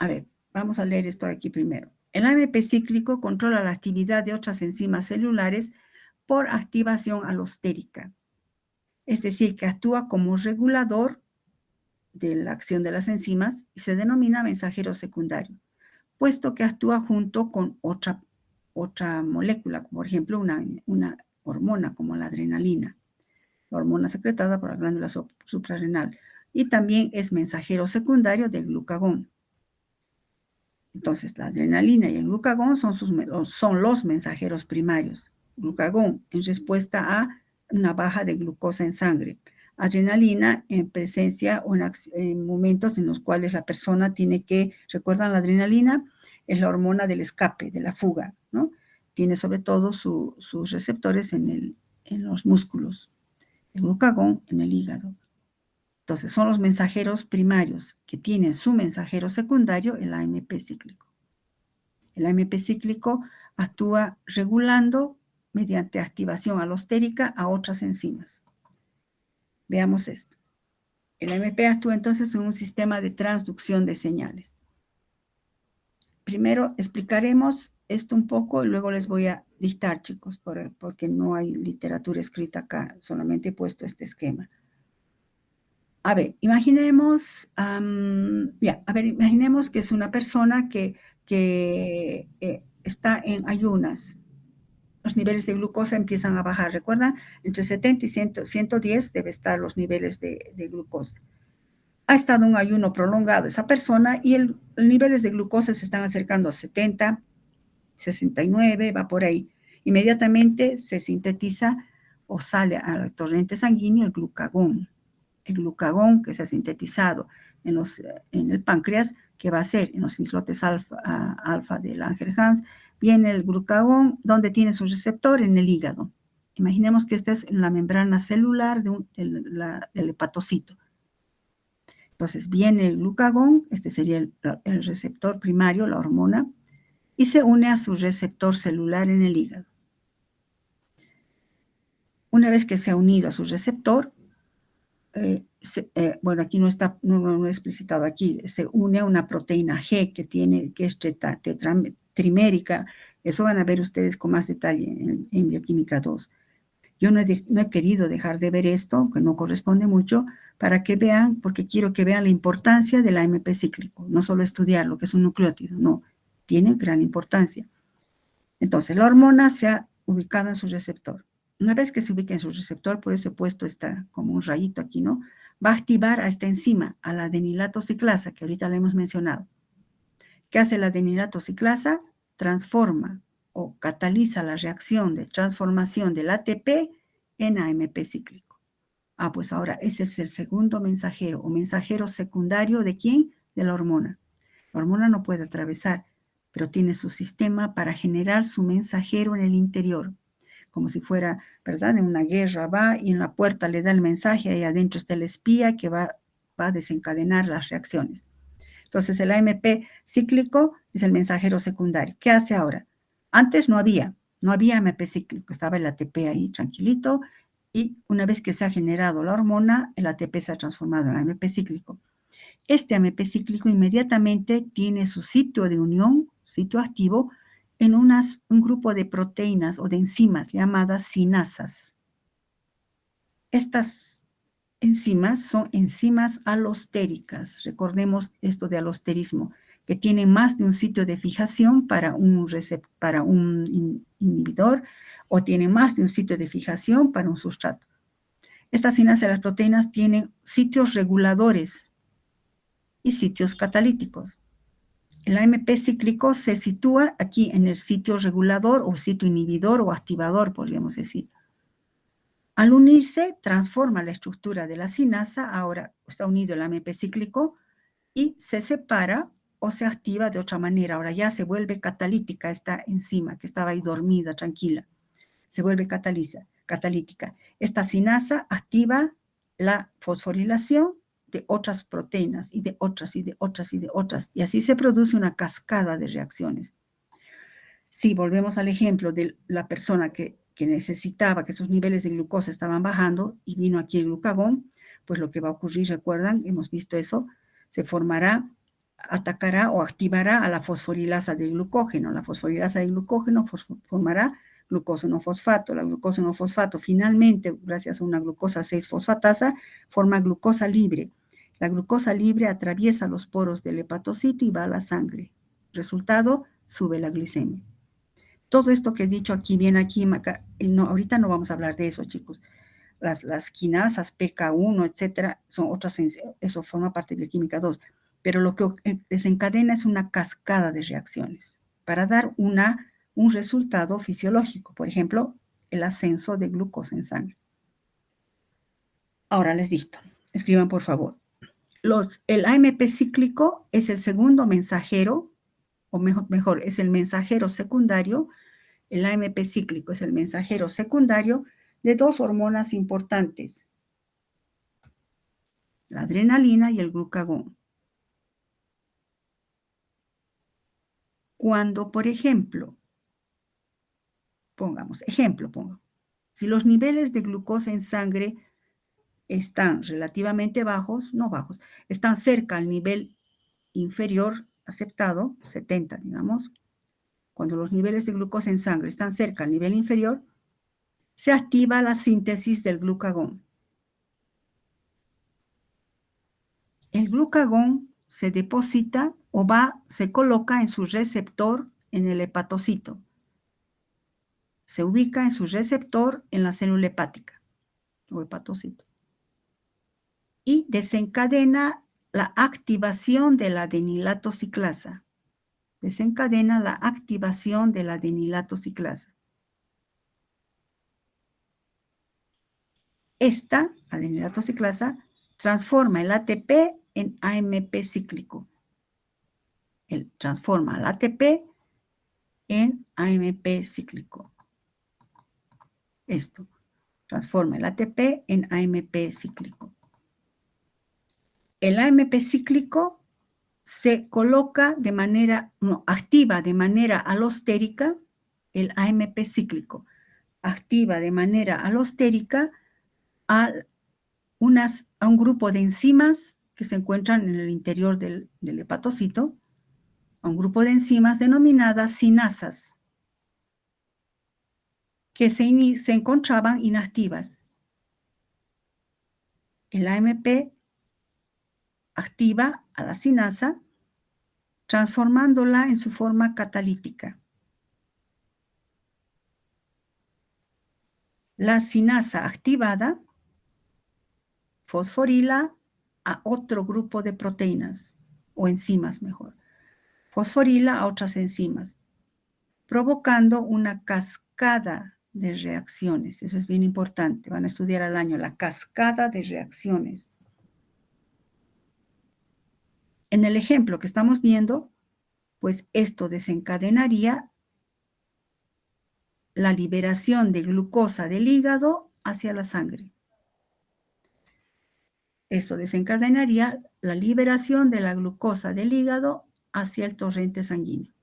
ver, vamos a leer esto aquí primero. El AMP cíclico controla la actividad de otras enzimas celulares por activación alostérica. Es decir, que actúa como regulador de la acción de las enzimas y se denomina mensajero secundario, puesto que actúa junto con otra molécula, como por ejemplo una hormona como la adrenalina, la hormona secretada por la glándula suprarrenal, y también es mensajero secundario del glucagón. Entonces, la adrenalina y el glucagón son los mensajeros primarios. Glucagón en respuesta a una baja de glucosa en sangre. Adrenalina en presencia o en momentos en los cuales la persona tiene que, ¿recuerdan la adrenalina? Es la hormona del escape, de la fuga, ¿no? Tiene sobre todo sus receptores en los músculos. El glucagón en el hígado. Entonces, son los mensajeros primarios que tienen su mensajero secundario, el AMP cíclico. El AMP cíclico actúa regulando mediante activación alostérica a otras enzimas. Veamos esto. El AMP actúa entonces en un sistema de transducción de señales. Primero explicaremos esto un poco y luego les voy a dictar, chicos, porque no hay literatura escrita acá, solamente he puesto este esquema. A ver, imaginemos, imaginemos que es una persona que está en ayunas. Los niveles de glucosa empiezan a bajar, ¿recuerdan? Entre 70 y 110 debe estar los niveles de glucosa. Ha estado un ayuno prolongado esa persona y los niveles de glucosa se están acercando a 70, 69, va por ahí. Inmediatamente se sintetiza o sale al torrente sanguíneo el glucagón. El glucagón que se ha sintetizado en el páncreas, que va a ser en los islotes alfa del Langerhans, viene el glucagón, donde tiene su receptor en el hígado. Imaginemos que esta es en la membrana celular del hepatocito. Entonces viene el glucagón, este sería el receptor primario, la hormona, y se une a su receptor celular en el hígado. Una vez que se ha unido a su receptor, bueno, aquí no he explicitado aquí, se une a una proteína G que es tetratrimérica. Eso van a ver ustedes con más detalle en Bioquímica 2. Yo no he querido dejar de ver esto, que no corresponde mucho, para que vean, porque quiero que vean la importancia del AMP cíclico, no solo estudiar lo que es un nucleótido, no, tiene gran importancia. Entonces, la hormona se ha ubicado en su receptor. Una vez que se ubica en su receptor, por eso he puesto como un rayito aquí, ¿no? Va a activar a esta enzima, a la adenilato ciclasa, que ahorita la hemos mencionado. ¿Qué hace la adenilato ciclasa? Transforma o cataliza la reacción de transformación del ATP en AMP cíclico. Pues ahora ese es el segundo mensajero o mensajero secundario ¿de quién? De la hormona. La hormona no puede atravesar, pero tiene su sistema para generar su mensajero en el interior. Como si fuera, ¿verdad? En una guerra va y en la puerta le da el mensaje, ahí adentro está el espía que va a desencadenar las reacciones. Entonces el AMP cíclico es el mensajero secundario. ¿Qué hace ahora? Antes no había AMP cíclico, estaba el ATP ahí tranquilito y una vez que se ha generado la hormona, el ATP se ha transformado en AMP cíclico. Este AMP cíclico inmediatamente tiene su sitio de unión, sitio activo, en un grupo de proteínas o de enzimas llamadas sinasas. Estas enzimas son enzimas alostéricas. Recordemos esto de alosterismo, que tienen más de un sitio de fijación para un inhibidor o tienen más de un sitio de fijación para un sustrato. Estas sinasas de las proteínas tienen sitios reguladores y sitios catalíticos. El AMP cíclico se sitúa aquí en el sitio regulador o sitio inhibidor o activador, podríamos decir. Al unirse, transforma la estructura de la sinasa, ahora está unido el AMP cíclico, y se separa o se activa de otra manera. Ahora ya se vuelve catalítica esta enzima que estaba ahí dormida, tranquila. Se vuelve catalítica. Esta sinasa activa la fosforilación de otras proteínas y de otras y de otras y de otras. Y así se produce una cascada de reacciones. Si volvemos al ejemplo de la persona que necesitaba que sus niveles de glucosa estaban bajando y vino aquí el glucagón, pues lo que va a ocurrir, recuerdan, hemos visto eso, se formará, atacará o activará a la fosforilasa del glucógeno. La fosforilasa del glucógeno formará glucóseno-fosfato. La glucóseno-fosfato finalmente, gracias a una glucosa 6-fosfatasa, forma glucosa libre. La glucosa libre atraviesa los poros del hepatocito y va a la sangre. Resultado, sube la glicemia. Todo esto que he dicho aquí, bien aquí, no, ahorita no vamos a hablar de eso, chicos. Las quinasas, PK1, etcétera, son otras, eso forma parte de Bioquímica 2. Pero lo que desencadena es una cascada de reacciones para dar un resultado fisiológico. Por ejemplo, el ascenso de glucosa en sangre. Ahora les dicto. Escriban, por favor. El AMP cíclico es el segundo mensajero, o mejor, es el mensajero secundario. El AMP cíclico es el mensajero secundario de dos hormonas importantes, la adrenalina y el glucagón. Cuando, por ejemplo, Pongamos, ejemplo, pongo. Si los niveles de glucosa en sangre están relativamente bajos, no bajos, están cerca al nivel inferior aceptado, 70, digamos, cuando los niveles de glucosa en sangre están cerca al nivel inferior, se activa la síntesis del glucagón. El glucagón se deposita o se coloca en su receptor en el hepatocito. Se ubica en su receptor en la célula hepática o hepatocito. Y desencadena la activación de la adenilato ciclasa. Desencadena la activación de la adenilato ciclasa. Esta, adenilato ciclasa, transforma el ATP en AMP cíclico. Transforma el ATP en AMP cíclico. Esto transforma el ATP en AMP cíclico. El AMP cíclico se coloca de manera, activa de manera alostérica, el AMP cíclico activa de manera alostérica a un grupo de enzimas que se encuentran en el interior del hepatocito, a un grupo de enzimas denominadas sinasas, que se encontraban inactivas. El AMP activa a la sinasa, transformándola en su forma catalítica. La sinasa activada fosforila a otro grupo de proteínas, o enzimas mejor. Fosforila a otras enzimas, provocando una cascada de reacciones. Eso es bien importante. Van a estudiar al año la cascada de reacciones. En el ejemplo que estamos viendo, pues esto desencadenaría la liberación de glucosa del hígado hacia la sangre. Esto desencadenaría la liberación de la glucosa del hígado hacia el torrente sanguíneo,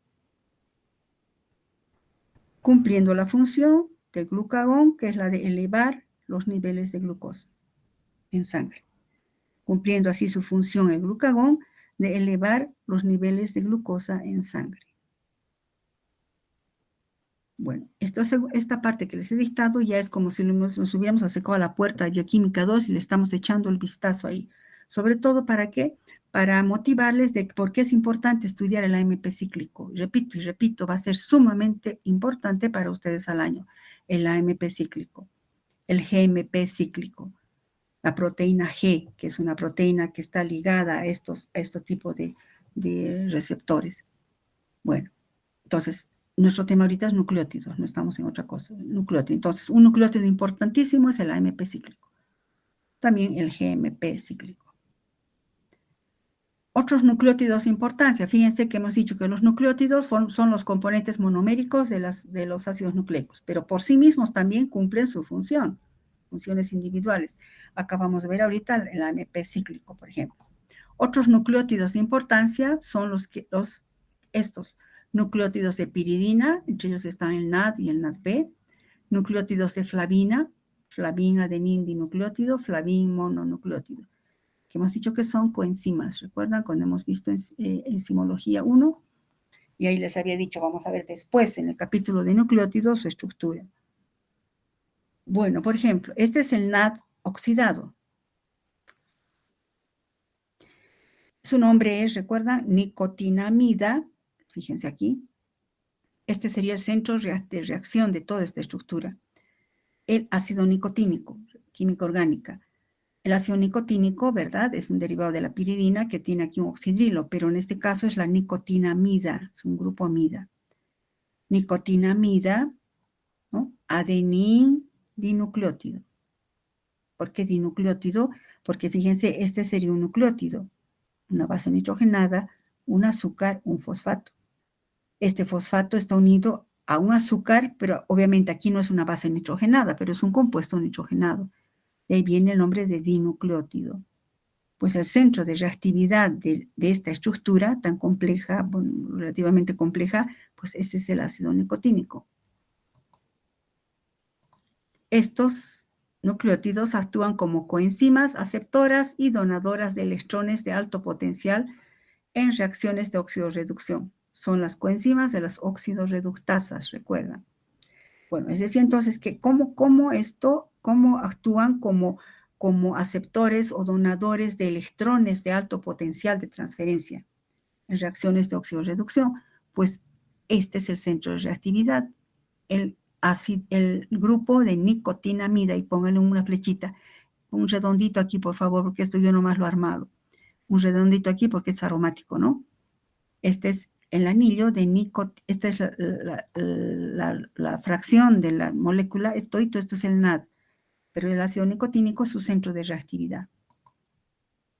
cumpliendo la función del glucagón, que es la de elevar los niveles de glucosa en sangre. Cumpliendo así su función el glucagón de elevar los niveles de glucosa en sangre. Bueno, esta parte que les he dictado ya es como si nos hubiéramos acercado a la puerta de Bioquímica 2 y le estamos echando el vistazo ahí. Sobre todo, ¿para qué? Para motivarles de por qué es importante estudiar el AMP cíclico. Repito y repito, va a ser sumamente importante para ustedes al año, el AMP cíclico, el GMP cíclico, la proteína G, que es una proteína que está ligada a estos tipos de receptores. Bueno, entonces, nuestro tema ahorita es nucleótidos, no estamos en otra cosa, nucleótido. Entonces, un nucleótido importantísimo es el AMP cíclico. También el GMP cíclico. Otros nucleótidos de importancia. Fíjense que hemos dicho que los nucleótidos son los componentes monoméricos de los ácidos nucleicos, pero por sí mismos también cumplen su función, funciones individuales. Acabamos de ver ahorita el AMP cíclico, por ejemplo. Otros nucleótidos de importancia son estos. Nucleótidos de piridina, entre ellos están el NAD y el NADP. Nucleótidos de flavina, flavin adenin dinucleótido, flavin mononucleótido, que hemos dicho que son coenzimas. ¿Recuerdan cuando hemos visto enzimología 1? Y ahí les había dicho, vamos a ver después en el capítulo de nucleótidos su estructura. Bueno, por ejemplo, este es el NAD oxidado. Su nombre es, ¿recuerdan? Nicotinamida. Fíjense aquí. Este sería el centro de reacción de toda esta estructura. El ácido nicotínico, química orgánica. El ácido nicotínico, ¿verdad? Es un derivado de la piridina que tiene aquí un oxidrilo, pero en este caso es la nicotinamida, es un grupo amida. Nicotinamida, ¿no? Adenin dinucleótido. ¿Por qué dinucleótido? Porque fíjense, este sería un nucleótido, una base nitrogenada, un azúcar, un fosfato. Este fosfato está unido a un azúcar, pero obviamente aquí no es una base nitrogenada, pero es un compuesto nitrogenado. De ahí viene el nombre de dinucleótido. Pues el centro de reactividad de esta estructura tan compleja, bueno, relativamente compleja, pues ese es el ácido nicotínico. Estos nucleótidos actúan como coenzimas aceptoras y donadoras de electrones de alto potencial en reacciones de oxidorreducción. Son las coenzimas de las oxidorreductasas, recuerdan. Bueno, es decir, entonces, que cómo actúan como aceptores o donadores de electrones de alto potencial de transferencia en reacciones de oxidorreducción. Pues este es el centro de reactividad, el grupo de nicotinamida, y pónganle una flechita, un redondito aquí, por favor, porque esto yo nomás lo he armado. Un redondito aquí porque es aromático, ¿no? Este es el anillo de nicotina, esta es la fracción de la molécula, esto es el NAD, pero el ácido nicotínico es su centro de reactividad.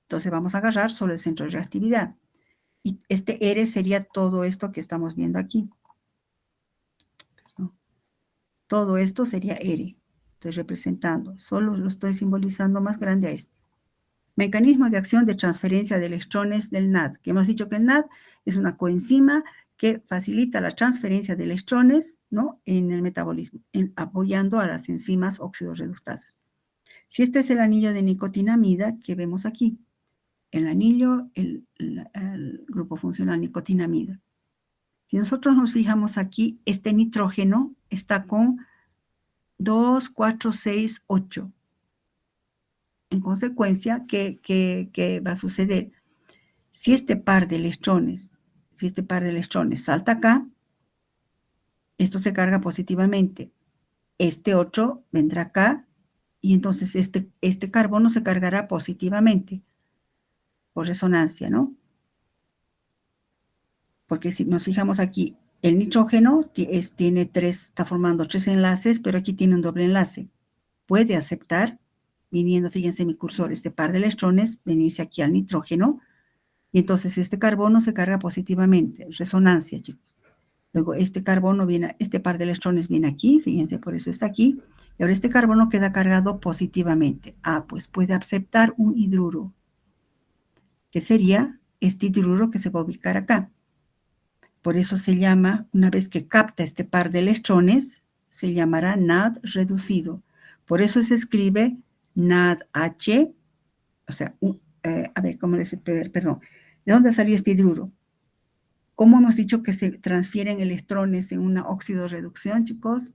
Entonces vamos a agarrar solo el centro de reactividad. Y este R sería todo esto que estamos viendo aquí. ¿No? Todo esto sería R. Estoy representando, solo lo estoy simbolizando más grande a este. Mecanismo de acción de transferencia de electrones del NAD, que hemos dicho que el NAD es una coenzima que facilita la transferencia de electrones, ¿no?, en el metabolismo, apoyando a las enzimas oxidorreductasas. Si este es el anillo de nicotinamida que vemos aquí, el anillo, el grupo funcional nicotinamida. Si nosotros nos fijamos aquí, este nitrógeno está con 2, 4, 6, 8. En consecuencia, ¿qué va a suceder? Si este par de electrones salta acá, esto se carga positivamente. Este otro vendrá acá y entonces este carbono se cargará positivamente por resonancia, ¿no? Porque si nos fijamos aquí, el nitrógeno está formando 3 enlaces, pero aquí tiene un doble enlace. Puede aceptar, viniendo, fíjense mi cursor, este par de electrones, venirse aquí al nitrógeno, y entonces este carbono se carga positivamente, resonancia, chicos. Luego este carbono viene, este par de electrones viene aquí, fíjense, por eso está aquí, y ahora este carbono queda cargado positivamente. Pues puede aceptar un hidruro, que sería este hidruro que se va a ubicar acá. Por eso se llama, una vez que capta este par de electrones, se llamará NAD reducido. Por eso se escribe NADH, o sea, a ver, ¿cómo les perdón? ¿De dónde salió este hidruro? ¿Cómo hemos dicho que se transfieren electrones en una oxidorreducción, chicos?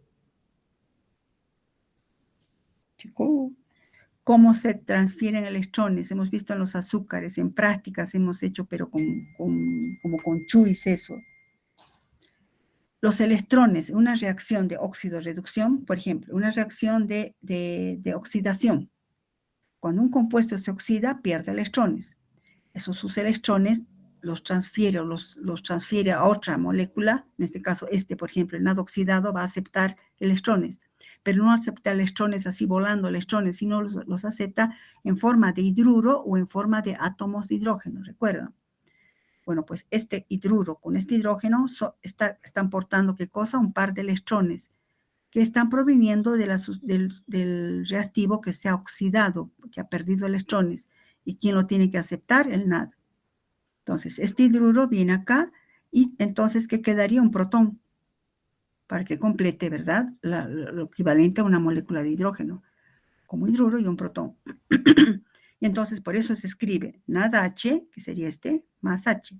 ¿Cómo se transfieren electrones? Hemos visto en los azúcares, en prácticas hemos hecho, pero como con chuis eso. Los electrones, una reacción de oxidorreducción, por ejemplo, una reacción de oxidación. Cuando un compuesto se oxida, pierde electrones. Sus electrones los transfiere a otra molécula, en este caso por ejemplo, el NAD oxidado va a aceptar electrones, pero no acepta electrones así volando electrones, sino los acepta en forma de hidruro o en forma de átomos de hidrógeno, ¿recuerdan? Bueno, pues este hidruro con este hidrógeno están portando, ¿qué cosa? Un par de electrones que están proviniendo del reactivo que se ha oxidado, que ha perdido electrones. ¿Y quién lo tiene que aceptar? El NAD. Entonces, este hidruro viene acá y entonces, ¿qué quedaría? Un protón, para que complete, ¿verdad? Lo equivalente a una molécula de hidrógeno, como hidruro y un protón. Y entonces, por eso se escribe NADH, que sería más H.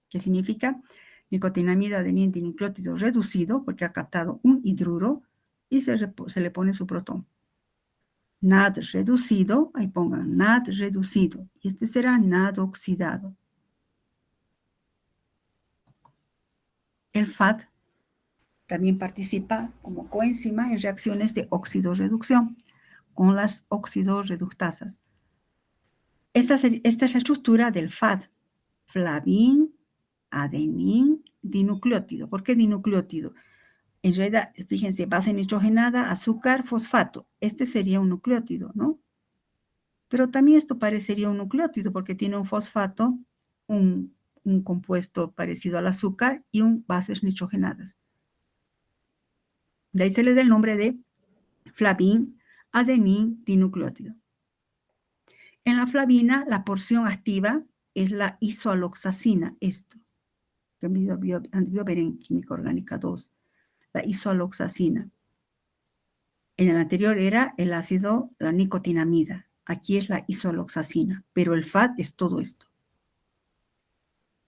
¿Qué significa? Nicotinamida adenina dinucleótido reducido, porque ha captado un hidruro, y se le pone su protón. NAD reducido, ahí pongan NAD reducido, y este será NAD oxidado. El FAD también participa como coenzima en reacciones de oxidorreducción con las oxidorreductasas. Esta es la estructura del FAD, flavin, adenin, dinucleótido. ¿Por qué dinucleótido? En realidad, fíjense, base nitrogenada, azúcar, fosfato. Este sería un nucleótido, ¿no? Pero también esto parecería un nucleótido porque tiene un fosfato, un compuesto parecido al azúcar y bases nitrogenadas. De ahí se le da el nombre de flavin, adenin, dinucleótido. En la flavina, la porción activa es la isoaloxacina, esto, que han debido ver en química orgánica 2, la isoaloxacina. En el anterior era el ácido, la nicotinamida. Aquí es la isoloxacina, pero el FAD es todo esto.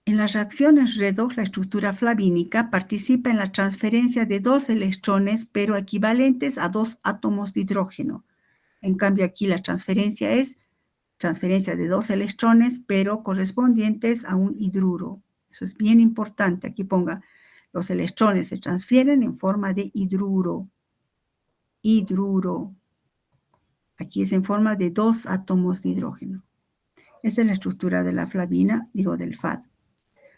En las reacciones redox, la estructura flavínica participa en la transferencia de 2 electrones, pero equivalentes a 2 átomos de hidrógeno. En cambio, aquí la transferencia es transferencia de 2 electrones, pero correspondientes a un hidruro. Eso es bien importante. Aquí ponga, los electrones se transfieren en forma de hidruro. Hidruro. Aquí es en forma de 2 átomos de hidrógeno. Esa es la estructura de la flavina, del FAD.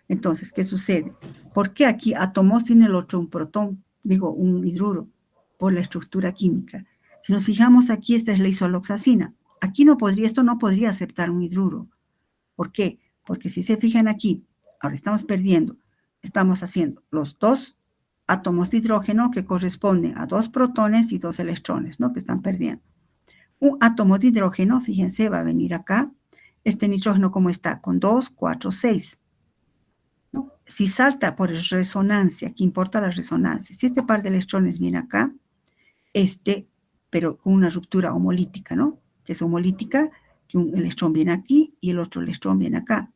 Entonces, ¿qué sucede? ¿Por qué aquí átomos tiene el otro un protón? Un hidruro, por la estructura química. Si nos fijamos aquí, esta es la isoloxacina. Aquí esto no podría aceptar un hidruro. ¿Por qué? Porque si se fijan aquí, ahora estamos perdiendo, estamos haciendo los 2 átomos de hidrógeno que corresponden a 2 protones y 2 electrones, ¿no? Que están perdiendo. Un átomo de hidrógeno, fíjense, va a venir acá. Este nitrógeno, ¿cómo está? Con 2, 4, 6. ¿No? Si salta por resonancia, ¿qué importa la resonancia? Si este par de electrones viene acá, pero con una ruptura homolítica, ¿no? Que es homolítica, que un electrón viene aquí y el otro electrón viene acá.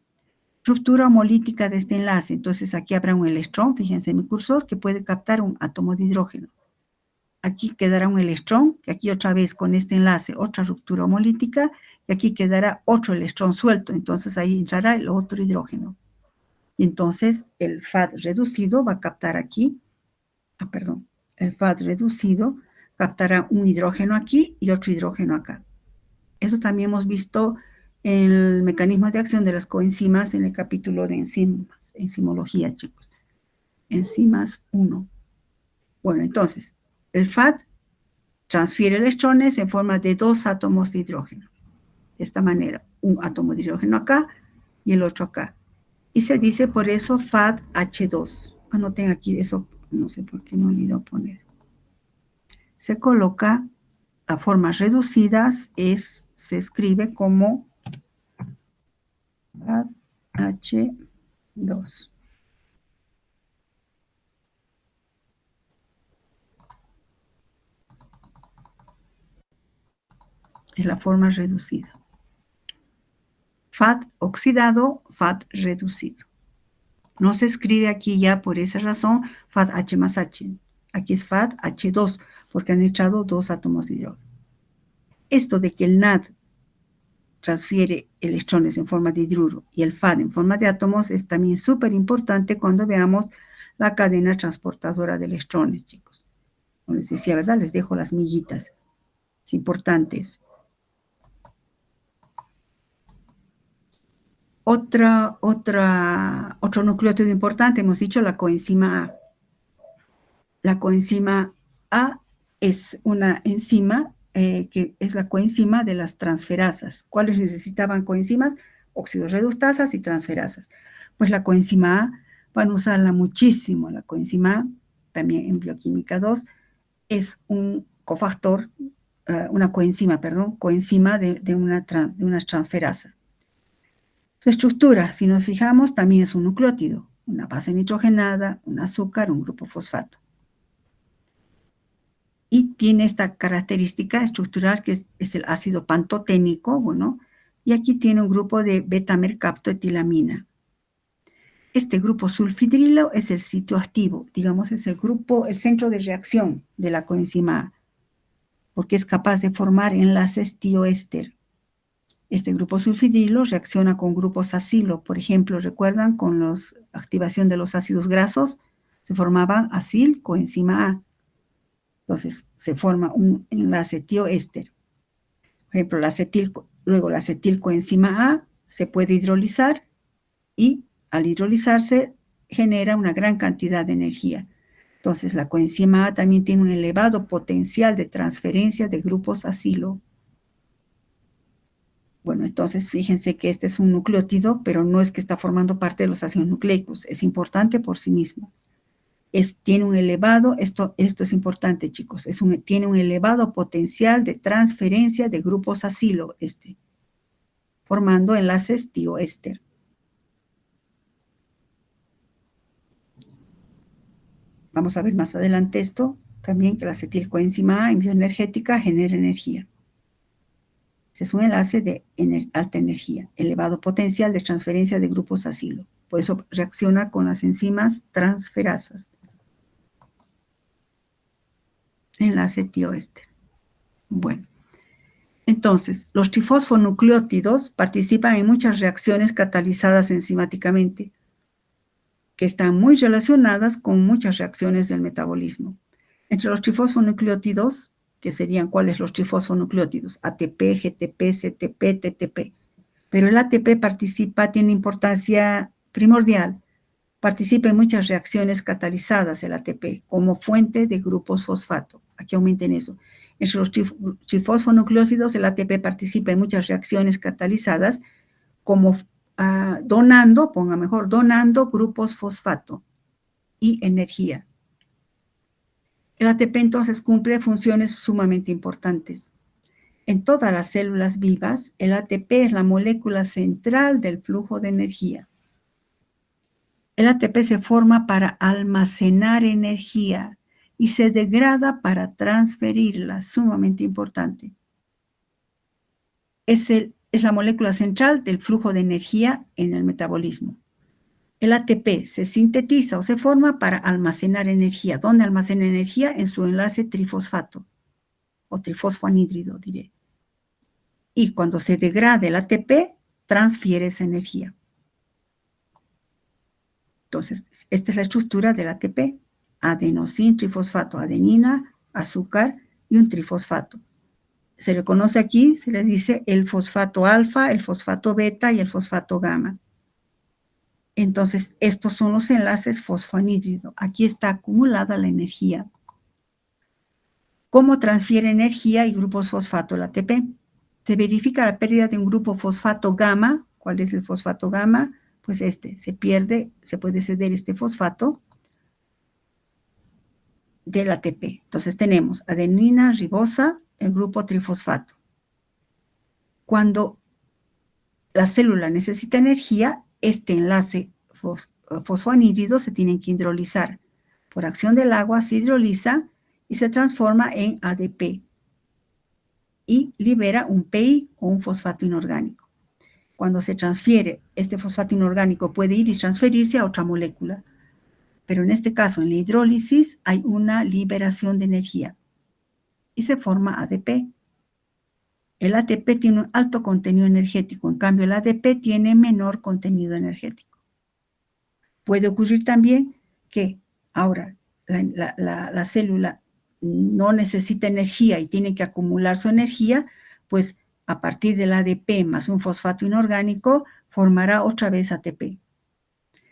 Ruptura homolítica de este enlace. Entonces aquí habrá un electrón, fíjense en mi cursor, que puede captar un átomo de hidrógeno. Aquí quedará un electrón, que aquí otra vez con este enlace, otra ruptura homolítica, y aquí quedará otro electrón suelto. Entonces ahí entrará el otro hidrógeno. Y entonces el FAD reducido va a captar aquí, el FAD reducido captará un hidrógeno aquí y otro hidrógeno acá. Eso también hemos visto en el mecanismo de acción de las coenzimas en el capítulo de enzimas, enzimología, chicos. Enzimas 1. Bueno, entonces, el FAD transfiere electrones en forma de 2 átomos de hidrógeno. De esta manera, un átomo de hidrógeno acá y el otro acá. Y se dice por eso FADH2. Anoten aquí eso, no sé por qué me olvidó poner. Se coloca a formas reducidas, se escribe como FADH2. Es la forma reducida. FAD oxidado, FAD reducido. No se escribe aquí ya por esa razón FADH más H. Aquí es FADH2 porque han echado 2 átomos de hidrógeno. Esto de que el NAD transfiere electrones en forma de hidruro y el FAD en forma de átomos es también súper importante cuando veamos la cadena transportadora de electrones, chicos. Como les decía, ¿verdad? Les dejo las miguitas. Es importante eso. Otro nucleótido importante, hemos dicho la coenzima A. La coenzima A es una enzima que es la coenzima de las transferasas. ¿Cuáles necesitaban coenzimas? Oxidorreductasas y transferasas. Pues la coenzima A van a usarla muchísimo. La coenzima A, también en bioquímica 2, es un cofactor, una coenzima de una transferasa. Su estructura, si nos fijamos, también es un nucleótido, una base nitrogenada, un azúcar, un grupo fosfato. Y tiene esta característica estructural que es el ácido pantoténico, y aquí tiene un grupo de beta-mercaptoetilamina. Este grupo sulfidrilo es el sitio activo, es el centro de reacción de la coenzima A, porque es capaz de formar enlaces tioéster. Este grupo sulfidrilo reacciona con grupos acilo, por ejemplo, ¿recuerdan? Con la activación de los ácidos grasos, se formaba acil coenzima A. Entonces, se forma un enlace tioéster. Por ejemplo, luego la acetilcoenzima A se puede hidrolizar y al hidrolizarse genera una gran cantidad de energía. Entonces, la coenzima A también tiene un elevado potencial de transferencia de grupos acilo. Bueno, entonces fíjense que este es un nucleótido, pero no es que está formando parte de los ácidos nucleicos. Es importante por sí mismo. Tiene un elevado, esto es importante, chicos, tiene un elevado potencial de transferencia de grupos acilo, formando enlaces tioéster. Vamos a ver más adelante esto. también que la acetilcoenzima A en bioenergética genera energía. Ese es un enlace de alta energía, elevado potencial de transferencia de grupos acilo. Por eso reacciona con las enzimas transferasas. Enlace tioéster. Bueno, entonces, los trifosfonucleótidos participan en muchas reacciones catalizadas enzimáticamente, que están muy relacionadas con muchas reacciones del metabolismo. Entre los trifosfonucleótidos, que serían cuáles los trifosfonucleótidos, ATP, GTP, CTP, TTP. Pero el ATP tiene importancia primordial, participa en muchas reacciones catalizadas el ATP como fuente de grupos fosfato. Aquí aumenten eso. Entre los trifosfonucleósidos, el ATP participa en muchas reacciones catalizadas como donando grupos fosfato y energía. El ATP entonces cumple funciones sumamente importantes. En todas las células vivas, el ATP es la molécula central del flujo de energía. El ATP se forma para almacenar energía y se degrada para transferirla, sumamente importante. Es la molécula central del flujo de energía en el metabolismo. El ATP se sintetiza o se forma para almacenar energía. ¿Dónde almacena energía? En su enlace trifosfato o trifosfoanhídrido, diré. Y cuando se degrada el ATP, transfiere esa energía. Entonces, esta es la estructura del ATP. Adenosín, trifosfato, adenina, azúcar y un trifosfato. Se le conoce aquí, se le dice el fosfato alfa, el fosfato beta y el fosfato gamma. Entonces, estos son los enlaces fosfoanhídrido. Aquí está acumulada la energía. ¿Cómo transfiere energía y grupos fosfato el ATP? Se verifica la pérdida de un grupo fosfato gamma. ¿Cuál es el fosfato gamma? Pues se pierde, se puede ceder este fosfato del ATP. Entonces tenemos adenina, ribosa, el grupo trifosfato. Cuando la célula necesita energía, este enlace fosfoanhídrido se tiene que hidrolizar. Por acción del agua se hidroliza y se transforma en ADP y libera un PI o un fosfato inorgánico. Cuando se transfiere, este fosfato inorgánico puede ir y transferirse a otra molécula. Pero en este caso, en la hidrólisis, hay una liberación de energía y se forma ADP. El ATP tiene un alto contenido energético, en cambio el ADP tiene menor contenido energético. Puede ocurrir también que ahora la célula no necesita energía y tiene que acumular su energía, pues a partir del ADP más un fosfato inorgánico formará otra vez ATP.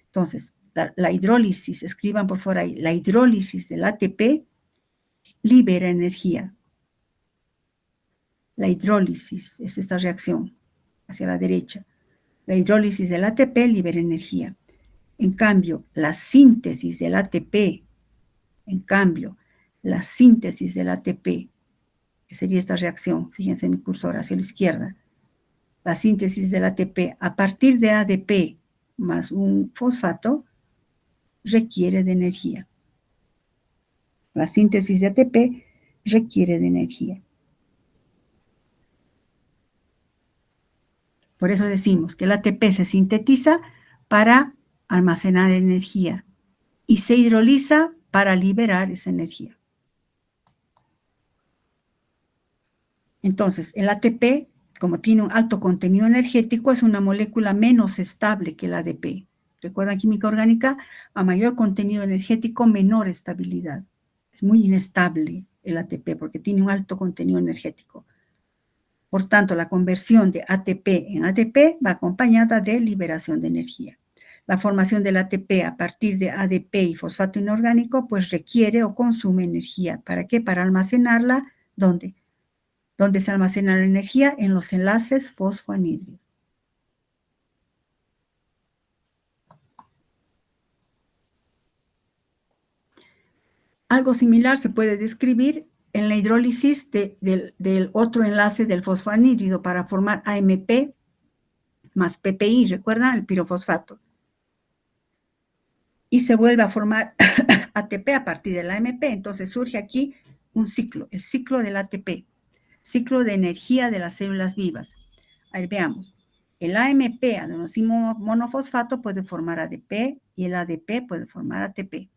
Entonces, la hidrólisis, escriban por favor ahí, la hidrólisis del ATP libera energía. La hidrólisis es esta reacción hacia la derecha. La hidrólisis del ATP libera energía. En cambio, la síntesis del ATP, que sería esta reacción, fíjense en mi cursor hacia la izquierda, la síntesis del ATP a partir de ADP más un fosfato requiere de energía. La síntesis de ATP requiere de energía. Por eso decimos que el ATP se sintetiza para almacenar energía y se hidroliza para liberar esa energía. Entonces, el ATP, como tiene un alto contenido energético, es una molécula menos estable que el ADP. Recuerdan, química orgánica, a mayor contenido energético, menor estabilidad. Es muy inestable el ATP porque tiene un alto contenido energético. Por tanto, la conversión de ATP en ADP va acompañada de liberación de energía. La formación del ATP a partir de ADP y fosfato inorgánico, pues requiere o consume energía. ¿Para qué? Para almacenarla, ¿dónde? ¿Dónde se almacena la energía? En los enlaces fosfoanhídridos. Algo similar se puede describir en la hidrólisis del otro enlace del fosfoanhídrido para formar AMP más PPI, ¿recuerdan? El pirofosfato. y se vuelve a formar ATP a partir del AMP. Entonces surge aquí un ciclo, el ciclo del ATP, ciclo de energía de las células vivas. A ver, veamos. El AMP, adenosino monofosfato, puede formar ADP y el ADP puede formar ATP. A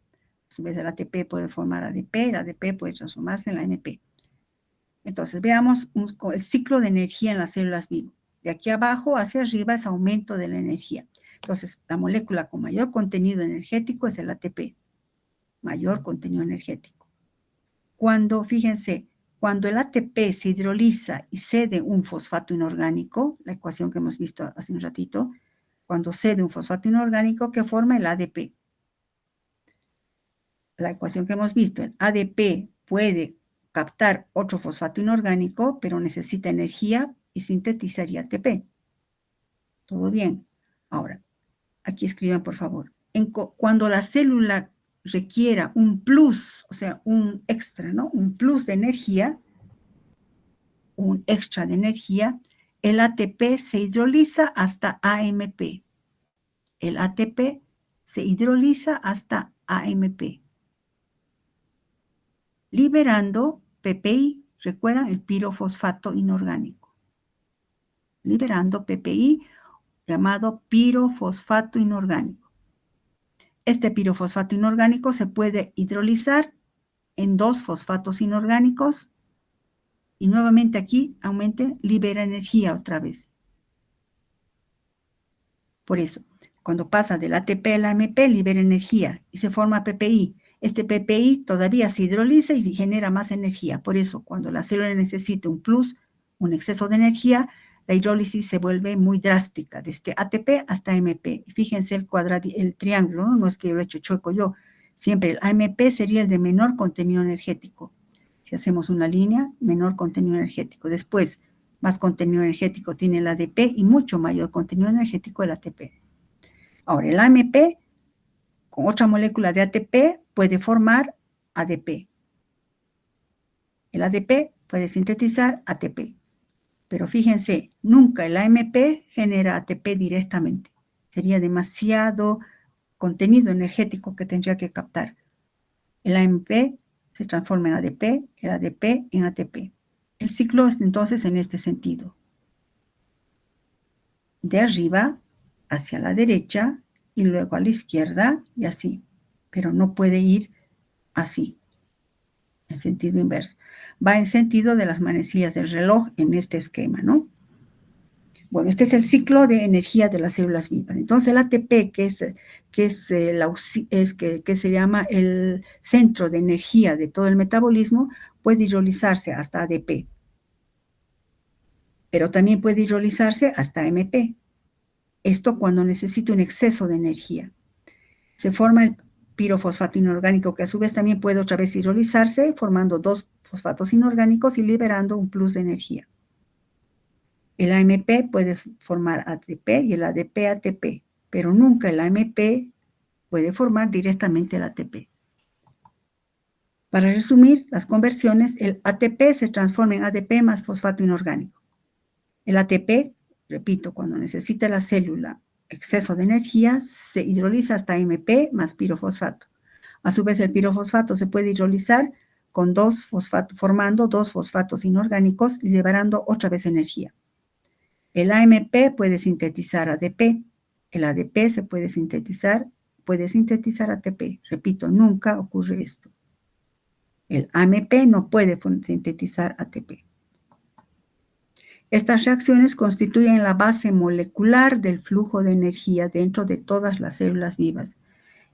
su vez, el ATP puede formar ADP, el ADP puede transformarse en la AMP. Entonces, veamos el ciclo de energía en las células vivas. De aquí abajo hacia arriba es aumento de la energía. Entonces, la molécula con mayor contenido energético es el ATP, mayor contenido energético. Fíjense, cuando el ATP se hidroliza y cede un fosfato inorgánico, la ecuación que hemos visto hace un ratito, cuando cede un fosfato inorgánico que forma el ADP. La ecuación que hemos visto, el ADP puede captar otro fosfato inorgánico, pero necesita energía y sintetizaría ATP. ¿Todo bien? Ahora, aquí escriban, por favor. Cuando la célula requiera un plus, o sea, un extra, ¿no? Un plus de energía, un extra de energía, el ATP se hidroliza hasta AMP. El ATP se hidroliza hasta AMP, liberando PPI, recuerdan, el pirofosfato inorgánico. Liberando PPI, llamado pirofosfato inorgánico. Este pirofosfato inorgánico se puede hidrolizar en 2 fosfatos inorgánicos y nuevamente aquí libera energía otra vez. Por eso, cuando pasa del ATP al AMP, libera energía y se forma PPI. Este PPI todavía se hidroliza y genera más energía. Por eso, cuando la célula necesita un plus, un exceso de energía, la hidrólisis se vuelve muy drástica, desde ATP hasta AMP. Fíjense el triángulo, ¿no? No es que yo lo he hecho chueco yo. Siempre el AMP sería el de menor contenido energético. Si hacemos una línea, menor contenido energético. Después, más contenido energético tiene el ADP y mucho mayor contenido energético el ATP. Ahora, el AMP, con otra molécula de ATP, puede formar ADP. El ADP puede sintetizar ATP. Pero fíjense, nunca el AMP genera ATP directamente. Sería demasiado contenido energético que tendría que captar. El AMP se transforma en ADP, el ADP en ATP. El ciclo es entonces en este sentido. De arriba hacia la derecha y luego a la izquierda y así. Pero no puede ir así, en sentido inverso. Va en sentido de las manecillas del reloj en este esquema, ¿no? Bueno, este es el ciclo de energía de las células vivas. Entonces, el ATP, que se llama el centro de energía de todo el metabolismo, puede hidrolizarse hasta ADP, pero también puede hidrolizarse hasta AMP. Esto cuando necesita un exceso de energía. Se forma el pirofosfato inorgánico, que a su vez también puede otra vez hidrolizarse, formando 2 fosfatos inorgánicos y liberando un plus de energía. El AMP puede formar ATP y el ADP ATP, pero nunca el AMP puede formar directamente el ATP. Para resumir las conversiones, el ATP se transforma en ADP más fosfato inorgánico. El ATP, repito, cuando necesita la célula exceso de energía, se hidroliza hasta AMP más pirofosfato. A su vez, el pirofosfato se puede hidrolizar con formando 2 fosfatos inorgánicos y liberando otra vez energía. El AMP puede sintetizar ADP, el ADP se puede sintetizar ATP. Repito, nunca ocurre esto. El AMP no puede sintetizar ATP. Estas reacciones constituyen la base molecular del flujo de energía dentro de todas las células vivas.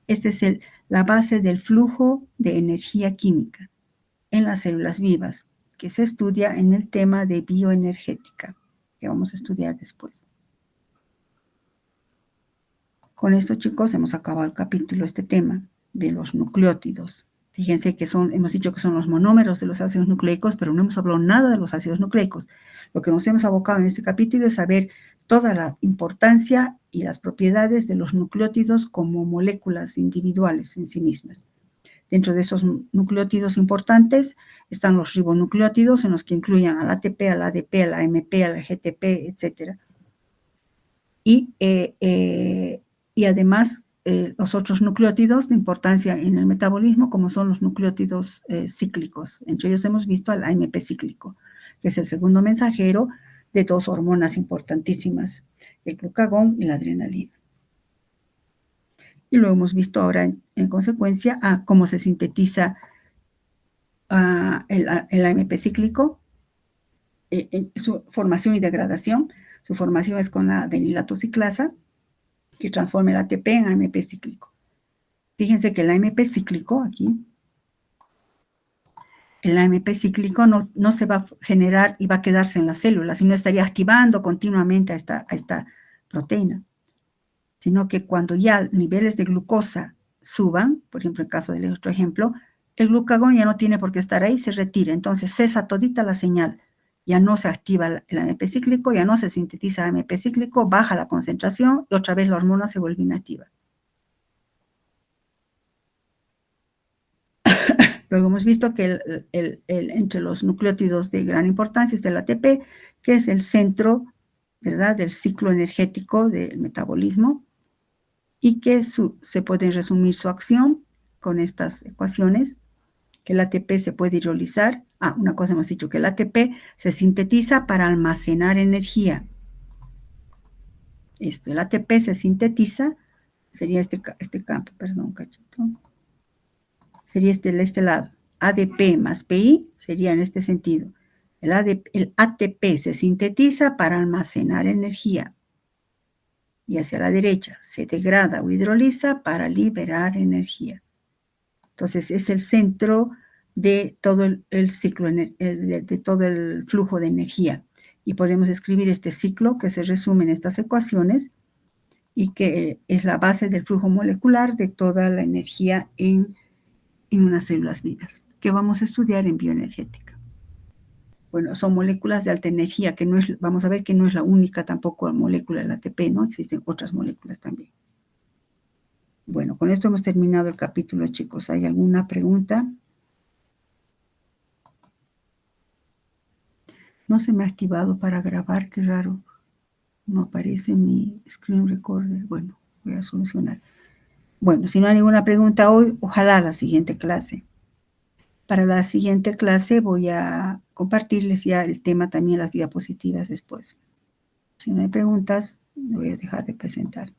Esta es la base del flujo de energía química en las células vivas, que se estudia en el tema de bioenergética, que vamos a estudiar después. Con esto, chicos, hemos acabado el capítulo, este tema de los nucleótidos. Fíjense que hemos dicho que son los monómeros de los ácidos nucleicos, pero no hemos hablado nada de los ácidos nucleicos. Lo que nos hemos abocado en este capítulo es saber toda la importancia y las propiedades de los nucleótidos como moléculas individuales en sí mismas. Dentro de estos nucleótidos importantes están los ribonucleótidos, en los que incluyen al ATP, al ADP, al AMP, al GTP, etc. Y además los otros nucleótidos de importancia en el metabolismo, como son los nucleótidos cíclicos. Entre ellos hemos visto al AMP cíclico, que es el segundo mensajero de dos hormonas importantísimas, el glucagón y la adrenalina. Y lo hemos visto ahora en consecuencia a cómo se sintetiza el AMP cíclico, en su formación y degradación. Su formación es con la adenilato ciclasa, que transforma el ATP en AMP cíclico. Fíjense que el AMP cíclico aquí, el AMP cíclico no se va a generar y va a quedarse en la célula, sino estaría activando continuamente a esta proteína, sino que cuando ya niveles de glucosa suban, por ejemplo, en el caso del otro ejemplo, el glucagón ya no tiene por qué estar ahí, se retira, entonces cesa todita la señal, ya no se activa el AMP cíclico, ya no se sintetiza AMP cíclico, baja la concentración y otra vez la hormona se vuelve inactiva. Luego hemos visto que entre los nucleótidos de gran importancia está el ATP, que es el centro, ¿verdad?, del ciclo energético del metabolismo, y que se puede resumir su acción con estas ecuaciones, que el ATP se puede hidrolizar. Una cosa hemos dicho, que el ATP se sintetiza para almacenar energía. El ATP se sintetiza, sería este campo, perdón, cachito. Sería de este lado. ADP más PI sería en este sentido. El ATP se sintetiza para almacenar energía. Y hacia la derecha se degrada o hidroliza para liberar energía. Entonces es el centro de todo el ciclo, de todo el flujo de energía. Y podemos escribir este ciclo que se resume en estas ecuaciones y que es la base del flujo molecular de toda la energía en unas células vivas, que vamos a estudiar en bioenergética. Bueno, son moléculas de alta energía, que no es, vamos a ver que no es la única tampoco molécula del ATP, ¿no? Existen otras moléculas también. Bueno, con esto hemos terminado el capítulo, chicos. ¿Hay alguna pregunta? No se me ha activado para grabar, qué raro. No aparece mi screen recorder. Bueno, voy a solucionar. Bueno, si no hay ninguna pregunta hoy, ojalá la siguiente clase. Para la siguiente clase voy a compartirles ya el tema, también las diapositivas después. Si no hay preguntas, voy a dejar de presentar.